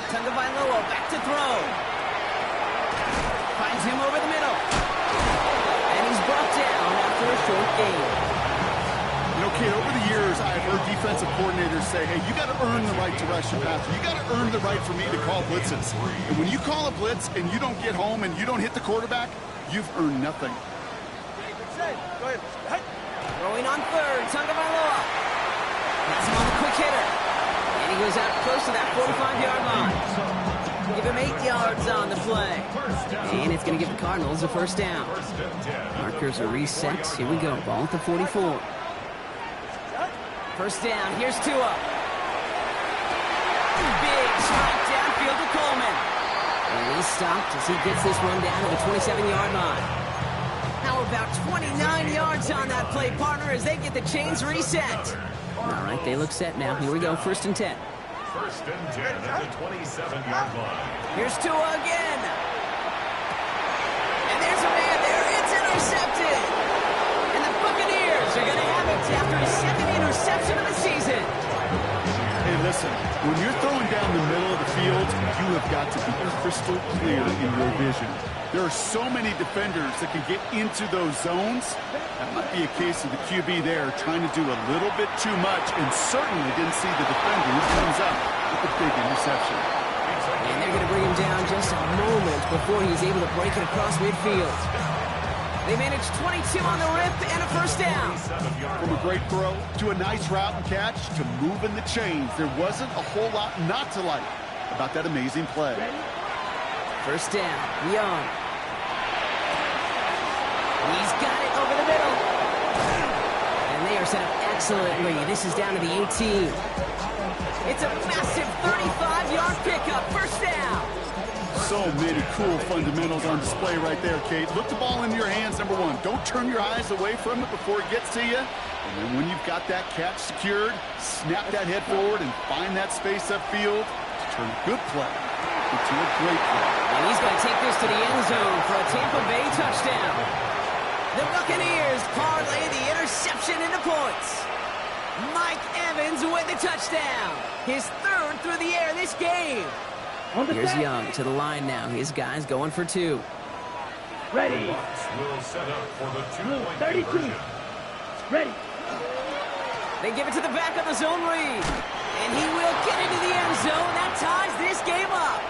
Tagovailoa back to throw. Finds him over the middle. And he's brought down after a short gain. You know, Kate, over the years, I've heard defensive coordinators say, hey, you got to earn the right to rush your passer. You got to earn the right for me to call blitzes. And when you call a blitz and you don't get home and you don't hit the quarterback, you've earned nothing. Throwing on third, Tagovailoa. That's him on the quick hitter. And he goes out close to that 45-yard line. Give him 8 yards on the play. And it's going to give the Cardinals a 1st down. Markers are reset. Here we go. Ball at the 44. 1st down. Here's Tua. Big strike downfield to Coleman. And he's stopped as he gets this one down to the 27-yard line. How about 29 yards on that play, partner, as they get the chains reset. All right, they look set now. Here we go, 1st and 10. 1st and 10 at the 27-yard line. Here's Tua again. And there's a man there. It's intercepted. And the Buccaneers are going to have it after his 2nd interception of the season. Hey, listen, when you're throwing down the middle of the field, you have got to be crystal clear in your vision. There are so many defenders that can get into those zones. That might be a case of the QB there trying to do a little bit too much and certainly didn't see the defender who comes up with the big interception. And they're going to bring him down just a moment before he's able to break it across midfield. They managed 22 on the rip and a 1st down. From a great throw to a nice route and catch to moving the chains, there wasn't a whole lot not to like about that amazing play. 1st down, Young. He's got it over the middle. And they are set up excellently. This is down to the 18. It's a massive 35-yard pickup, 1st down. So many cool fundamentals on display right there, Kate. Look the ball into your hands, number one. Don't turn your eyes away from it before it gets to you. And then when you've got that catch secured, snap that head forward and find that space upfield to turn a good play into a great play. And he's going to take this to the end zone for a Tampa Bay touchdown. The Buccaneers parlay the interception into points. Mike Evans with the touchdown. His 3rd through the air this game. Here's Young to the line now. His guys going for 2. Ready. Will set up for the 2-point 32. conversion. Ready. They give it to the back of the zone read. And he will get into the end zone. That ties this game up.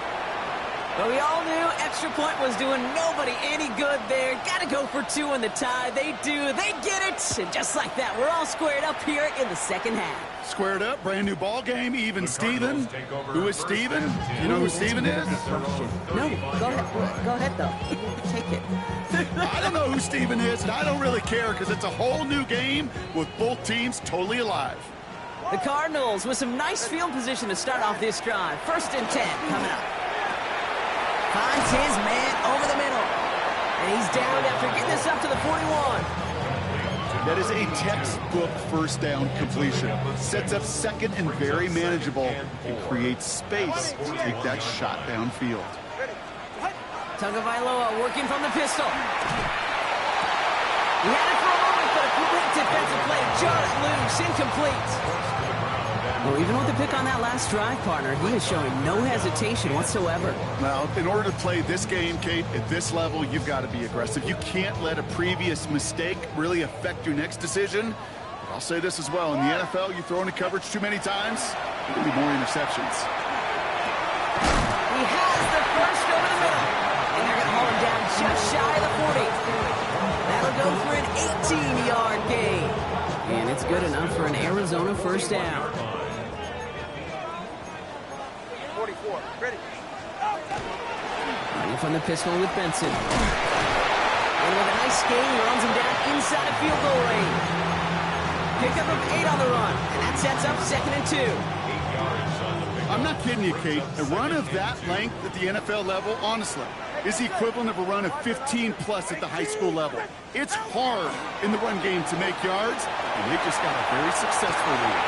But we all knew extra point was doing nobody any good there. Got to go for 2 in the tie. They do. They get it. And just like that, we're all squared up here in the second half. Squared up, brand new ball game, even Steven. Who is Steven? You know who Steven is? No, go ahead though. Take it. I don't know who Steven is, and I don't really care because it's a whole new game with both teams totally alive. The Cardinals with some nice field position to start off this drive. 1st and 10 coming up. Finds his man over the middle. And he's down after getting this up to the 41. That is a textbook first down completion. Sets up second and very manageable and creates space to take that shot downfield. Tagovailoa working from the pistol. He had it for a moment, but a quick defensive play jarred loose, incomplete. Well, even with the pick on that last drive, partner, he is showing no hesitation whatsoever. Now, in order to play this game, Kate, at this level, you've got to be aggressive. You can't let a previous mistake really affect your next decision. But I'll say this as well. In the NFL, you throw into coverage too many times, there will be more interceptions. He has the first over the middle. And they're going to haul him down just shy of the 40. That'll go for an 18-yard gain. And it's good enough for an Arizona first down. 44, ready. Running from the pistol with Benson. And with a nice gain, he runs him down inside field goal range. Pickup of 8 on the run, and that sets up 2nd and 2. I'm not kidding you, Kate. A run of that length at the NFL level, honestly, is the equivalent of a run of 15-plus at the high school level. It's hard in the run game to make yards, and they just got a very successful lead.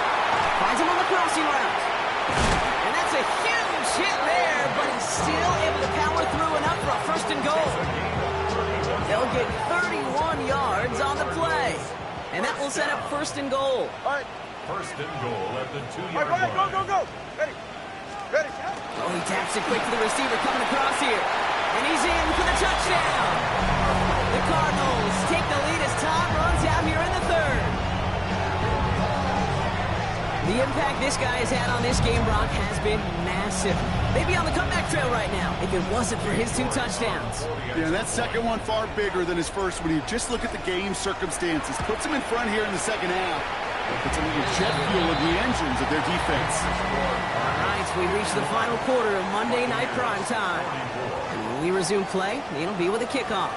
Finds him on the crossing route. And that's a huge hit there, but he's still able to power through and up for a 1st and goal. They'll get 31 yards on the play. And that will set up 1st and goal. All right. 1st and goal at the 2-yard All right, line. go. Ready. Ready. Oh, he taps it quick to the receiver coming across here. And he's in for the touchdown. The Cardinals take the lead as time runs out here in the 3rd. The impact this guy has had on this game, Brock, has been massive. They'd be on the comeback trail right now if it wasn't for his 2 touchdowns. Yeah, and that second one far bigger than his first when you just look at the game circumstances. Puts him in front here in the second half. Puts a little jet fuel in the engines of their defense. All right, we reach the final quarter of Monday Night Prime Time. And when we resume play, it'll be with a kickoff.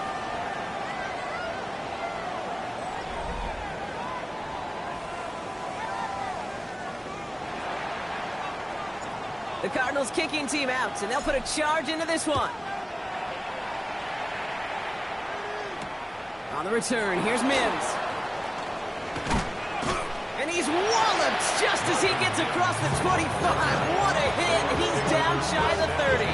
The Cardinals kicking team out, and they'll put a charge into this one. On the return, here's Mims. And he's walloped just as he gets across the 25. What a hit. He's down shy of the 30.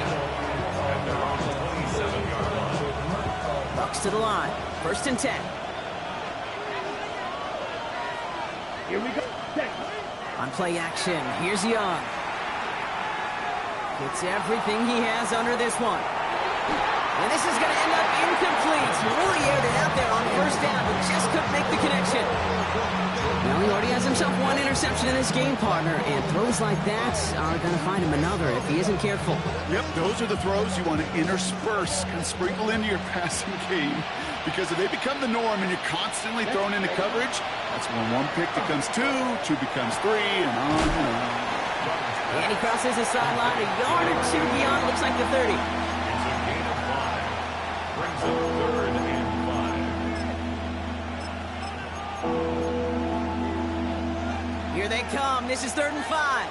Bucks to the line. 1st and 10. Here we go. On play action, here's Young. It's everything he has under this one. And this is going to end up incomplete. Really aired it out there on 1st down, but just couldn't make the connection. Well, he already has himself 1 interception in this game, partner, and throws like that are going to find him another if he isn't careful. Yep, those are the throws you want to intersperse and sprinkle into your passing game, because if they become the norm and you're constantly thrown into coverage, that's when 1 pick becomes 2, 2 becomes 3, and on and on. And he crosses the sideline a yard or 2 beyond, looks like the 30. It's a gain of 5. Brings it 3rd and 5. Here they come. This is 3rd and 5.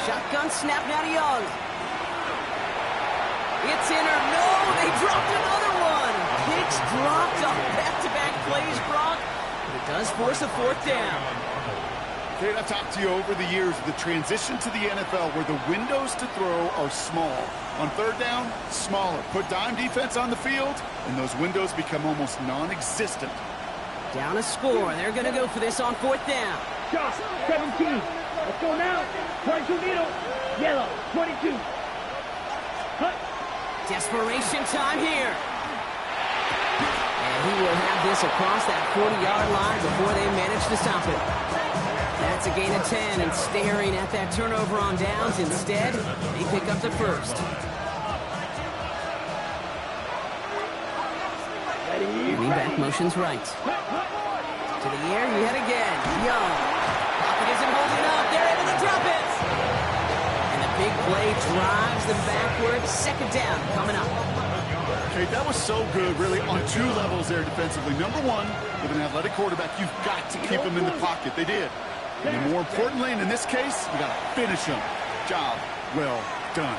Shotgun snap now to Young. It's in or no, they dropped another one. Picks dropped on back-to-back plays, Brock. But it does force a 4th down. Kate, I've talked to you over the years, the transition to the NFL where the windows to throw are small. On 3rd down, smaller. Put dime defense on the field, and those windows become almost non-existent. Down a score. They're going to go for this on 4th down. Josh, 17. Let's go now. 22 middle. Yellow, 22. Cut. Desperation time here. And he will have this across that 40-yard line before they manage to stop it. That That's a gain of 10, and staring at that turnover on downs. Instead, they pick up the first. Lean back motions right. To the air, yet again. Young. Pocket isn't holding up. They're able to drop it. And the big play drives them backwards. Second down coming up. Okay, that was so good, really, on two levels there defensively. Number one, with an athletic quarterback, you've got to keep him in the pocket. They did. And more importantly, and in this case, you got to finish him. Job well done.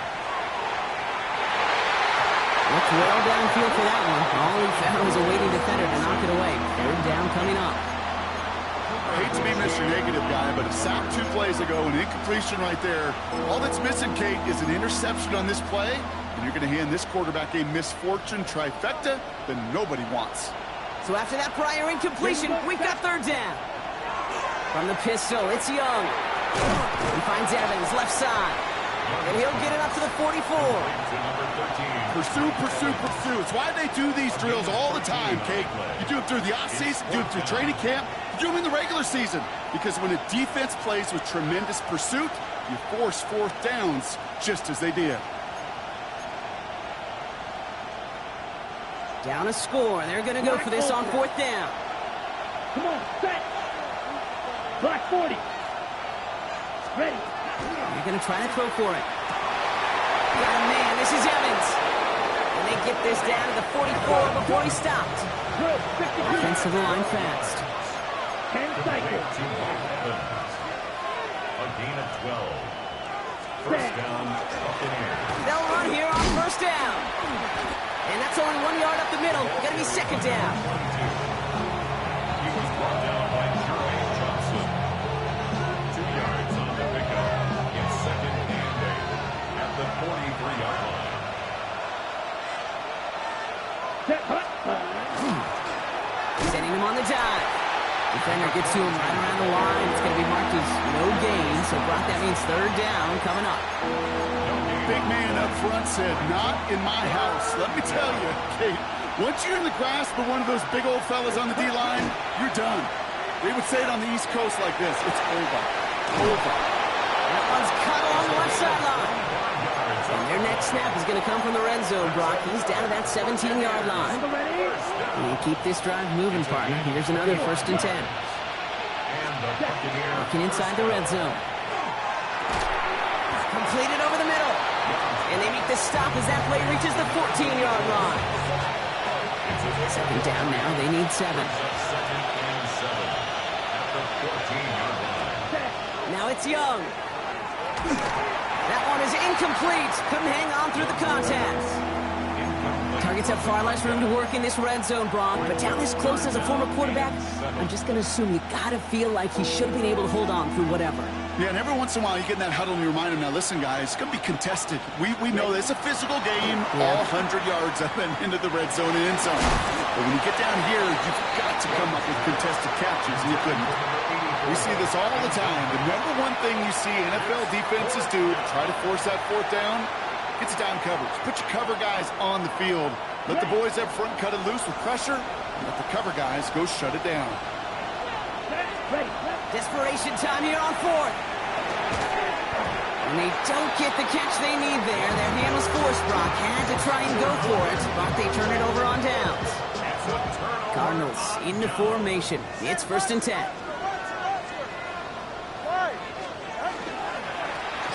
Looked well downfield for that one. All he found was a waiting defender to knock it away. Third down coming up. I hate to be Mr. Negative guy, but a sack 2 plays ago, an incompletion right there. All that's missing, Kate, is an interception on this play, and you're going to hand this quarterback a misfortune trifecta that nobody wants. So after that prior incompletion, we've got third down. From the pistol, it's Young. He finds Evans, left side. And he'll get it up to the 44. Pursue, pursue, pursue. It's why they do these drills all the time, Kate. You do it through the off-season, you do it through training camp, you do them in the regular season. Because when a defense plays with tremendous pursuit, you force fourth downs just as they did. Down a score. They're going to go for this on fourth down. Come on, set. Black 40. Ready. They're going to try to throw for it. Got a man. This is Evans. And they get this down to the 44 before he stopped. Offensive line fast. 10 seconds. A gain of 12. First down, Buccaneers. They'll run here on first down. And that's only 1 yard up the middle. Going to be second down. He was brought down by Jermaine Johnson. 2 yards on the pickup. It's second and 8 at the 43-yard line. Sending him on the dive. Defender gets to him right around the line. It's going to be marked as no gain. So, Brock, that means third down coming up. Big man up front said, not in my house. Let me tell you, Kate, once you're in the grasp of one of those big old fellas on the D-line, you're done. They would say it on the East Coast like this. It's over. Over. That one's cut along the left sideline. And their next snap is going to come from the red zone, Brock. He's down to that 17-yard line. And keep this drive moving, partner. Here's another first and 10. Working inside the red zone. Completed over the middle. And they make the stop as that play reaches the 14-yard line. Second down now. They need 7. Second and 7 at the 14-yard line. Now it's Young. That one is incomplete. Couldn't hang on through the contact. Targets have far less room to work in this red zone, Braun. But down this close as a former quarterback, I'm just going to assume you got to feel like he should have been able to hold on through whatever. Yeah, and every once in a while you get in that huddle and you remind him, now listen, guys, it's going to be contested. We know this. It's a physical game, all 100 yards up and into the red zone and end zone. But when you get down here, you've got to come up with contested catches, and you couldn't. We see this all the time. The number one thing you see NFL defenses do to try to force that fourth down, it's down coverage. Put your cover guys on the field. Let the boys up front cut it loose with pressure, and let the cover guys go shut it down. Desperation time here on fourth. And they don't get the catch they need there. Their hand was forced, Brock. Had to try and go for it, but they turn it over on downs. Cardinals into formation. It's first and 10.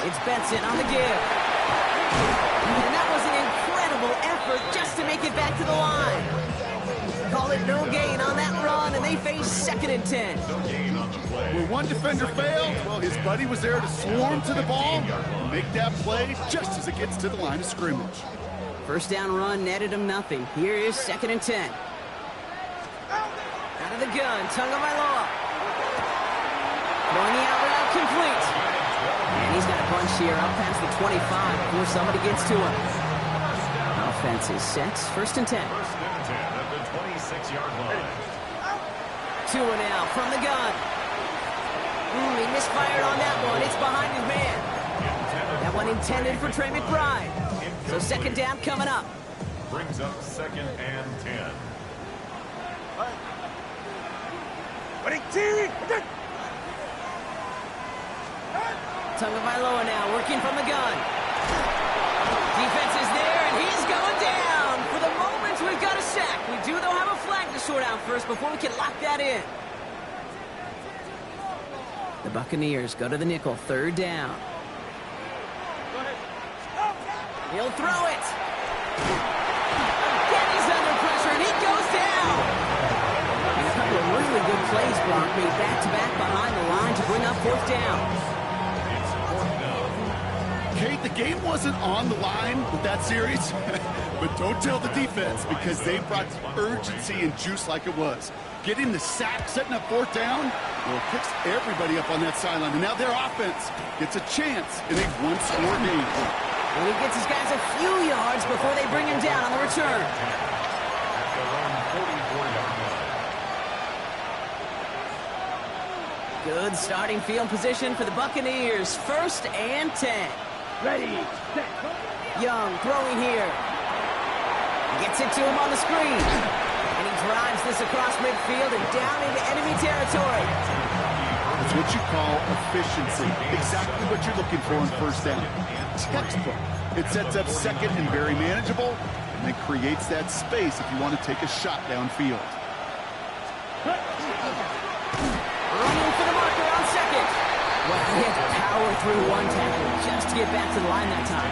It's Benson on the give. And that was an incredible effort just to make it back to the line. Call it no gain on that run, and they face second and 10. Where one defender failed, well, his buddy was there to swarm to the ball and make that play just as it gets to the line of scrimmage. First down run netted him nothing. Here is second and 10. Out of the gun, Tagovailoa. Throwing the out route complete. And he's got a bunch here up past the 25 before somebody gets to him. Offense is set. First and 10. First and 10 at the 26-yard line. 2 and out from the gun. He misfired on that one. It's behind his man. That one intended for Trey McBride. So second down coming up. Brings up second and 10. Tagovailoa now working from the gun. Defense is there, and he's going down. For the moment, we've got a sack. We do, though, have a flag to sort out first before we can lock that in. The Buccaneers go to the nickel, 3rd down. He'll throw it. Again, he's under pressure, and he goes down. And a couple of really good plays, Brock, made back-to-back behind the line to bring up 4th down. Kate, the game wasn't on the line with that series, but don't tell the defense because they brought urgency and juice like it was. Getting the sack, setting up 4th down, well, it picks everybody up on that sideline. And now their offense gets a chance in a one-score game. And he gets his guys a few yards before they bring him down on the return. Good starting field position for the Buccaneers. 1st and 10. Ready, set. Young throwing here. Gets it to him on the screen. And he drives this across midfield and down into enemy territory. That's what you call efficiency. Exactly what you're looking for on 1st down. Textbook. It sets up 2nd and very manageable, and it creates that space if you want to take a shot downfield. Running for the marker on 2nd. Well, he had to power through one tackle just to get back to the line that time.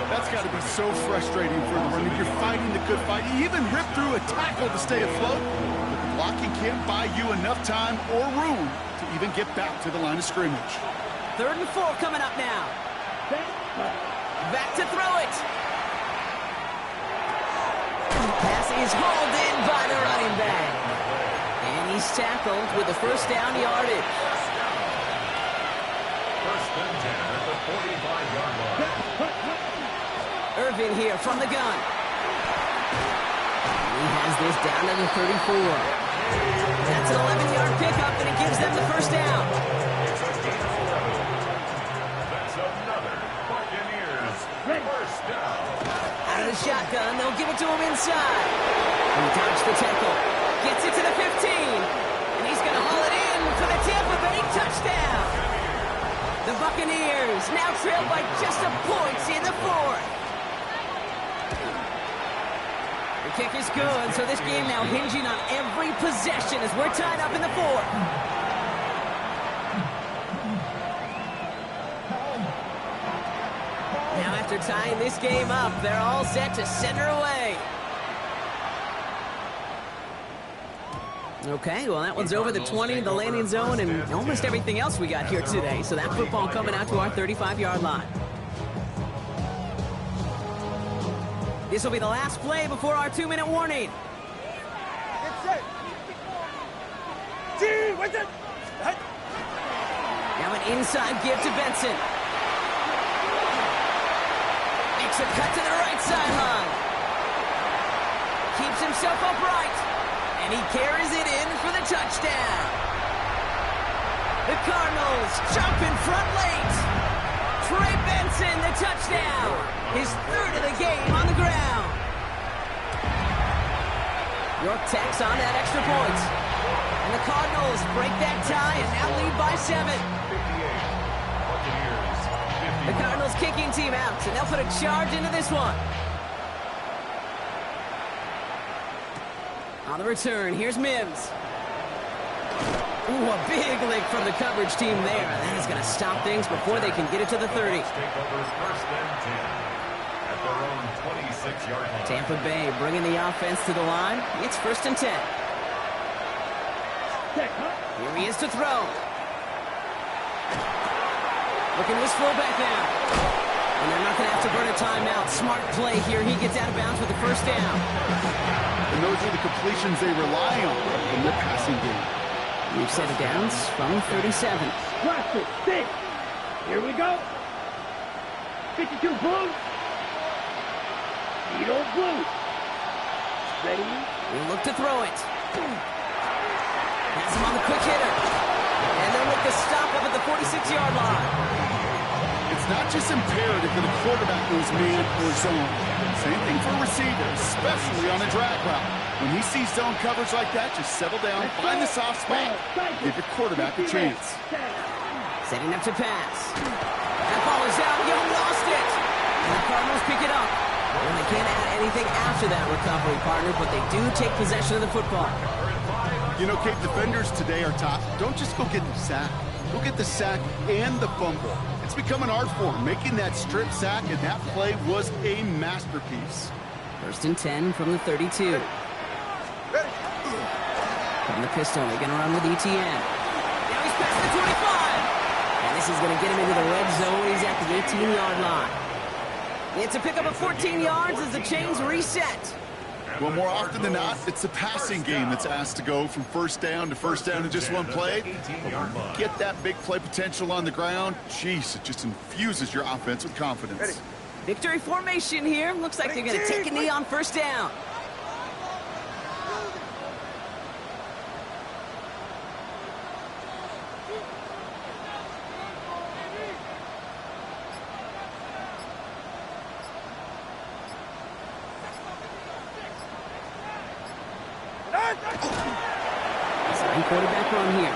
That's got to be so frustrating for the runner. You're fighting the good fight. You even rip through a tackle to stay afloat, but the blocking can't buy you enough time or room to even get back to the line of scrimmage. 3rd and 4 coming up now. Back to throw it. Pass is hauled in by the running back. And he's tackled with the 1st down yardage. 1st and 10 at the 45-yard line. Irvin here from the gun. He has this down to the 34. That's an 11-yard pickup, and it gives them the 1st down. It's a gain of 11. That's another Buccaneers 1st down. Out of the shotgun, they'll give it to him inside. He dodged the tackle. Gets it to the 15. And he's going to haul it in for the Tampa Bay touchdown. The Buccaneers now trail by just a point in the 4th. The kick is good, so this game now hinging on every possession as we're tied up in the 4th. Now after tying this game up, they're all set to send her away. Okay, well, that one's over the 20, the landing zone, and almost everything else we got here today. So that football coming out to our 35-yard line. This will be the last play before our 2-minute warning. Get set. Gee, what's it? Now an inside give to Benson. Makes a cut to the right sideline. Keeps himself upright. And he carries it in for the touchdown. The Cardinals jump in front late. Trey Benson, the touchdown. His 3rd of the game on the ground. York tacks on that extra point. And the Cardinals break that tie and now lead by 7. 58. Buccaneers 50. The Cardinals kicking team out, and they'll put a charge into this one. On the return, here's Mims. Ooh, a big lick from the coverage team there. That is going to stop things before they can get it to the 30. Take over 1st and 10 at their own 26-yard line. Tampa Bay bringing the offense to the line. It's 1st and 10. Here he is to throw. Looking to his fullback now. And they're not going to have to burn a timeout. Smart play here. He gets out of bounds with the 1st down. And those are the completions they rely on in the passing game. We've set it downs from 37. Cluster, stick. Here we go. 52 blue. Needle blue. Ready? We'll look to throw it. Has him on the quick hitter. And they'll make the stop up at the 46-yard line. It's not just imperative that a quarterback knows man or zone. Same thing for a receiver, especially on a drag route. When he sees zone coverage like that, just settle down, find the soft spot, give your quarterback a chance. Setting up to pass. That ball is out. Young lost it. And the Cardinals pick it up. And they can't add anything after that recovery, partner, but they do take possession of the football. You know, Cape, defenders today are top. Don't just go get the sack. Go get the sack and the fumble. It's become an art form. Making that strip sack, and that play was a masterpiece. 1st and 10 from the 32. From the pistol, they're going to run with ETN. Now he's past the 25. And this is going to get him into the red zone. He's at the 18-yard line. It's a pickup of 14 yards as the chains reset. Well, more often than not, it's the passing game that's asked to go from first down in just one play. Get that big play potential on the ground. Jeez, it just infuses your offense with confidence. Victory formation here. Looks like they're going to take a knee on first down. Quarterback run here.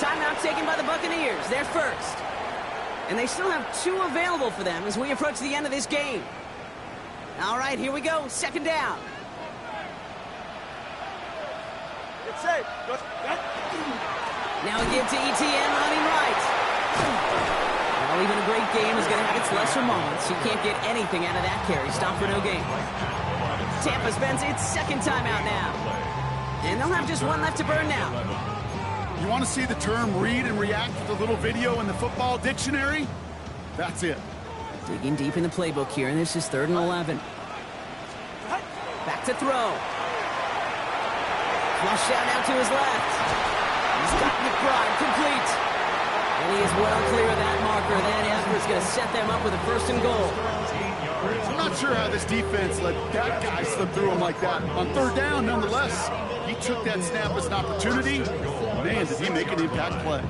Timeout taken by the Buccaneers. They're first. And they still have 2 available for them as we approach the end of this game. All right, here we go. 2nd down. It's safe. Now again to ETN running right. Well, even a great game is going to have its lesser moments. You can't get anything out of that carry. Stop for no gain. Tampa spends its 2nd timeout now. And they'll have just 1 left to burn now. You want to see the term read and react with a little video in the football dictionary? That's it. Digging deep in the playbook here, and this is 3rd and 11. Back to throw. Flush out now to his left. He's got McBride complete. And he is well clear of that marker. That effort is going to set them up with a 1st and goal. I'm not sure how this defense let that guy slip through him like that. On 3rd down, nonetheless, he took that snap as an opportunity. Man, did he make an impact play.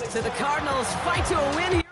So the Cardinals fight to a win here.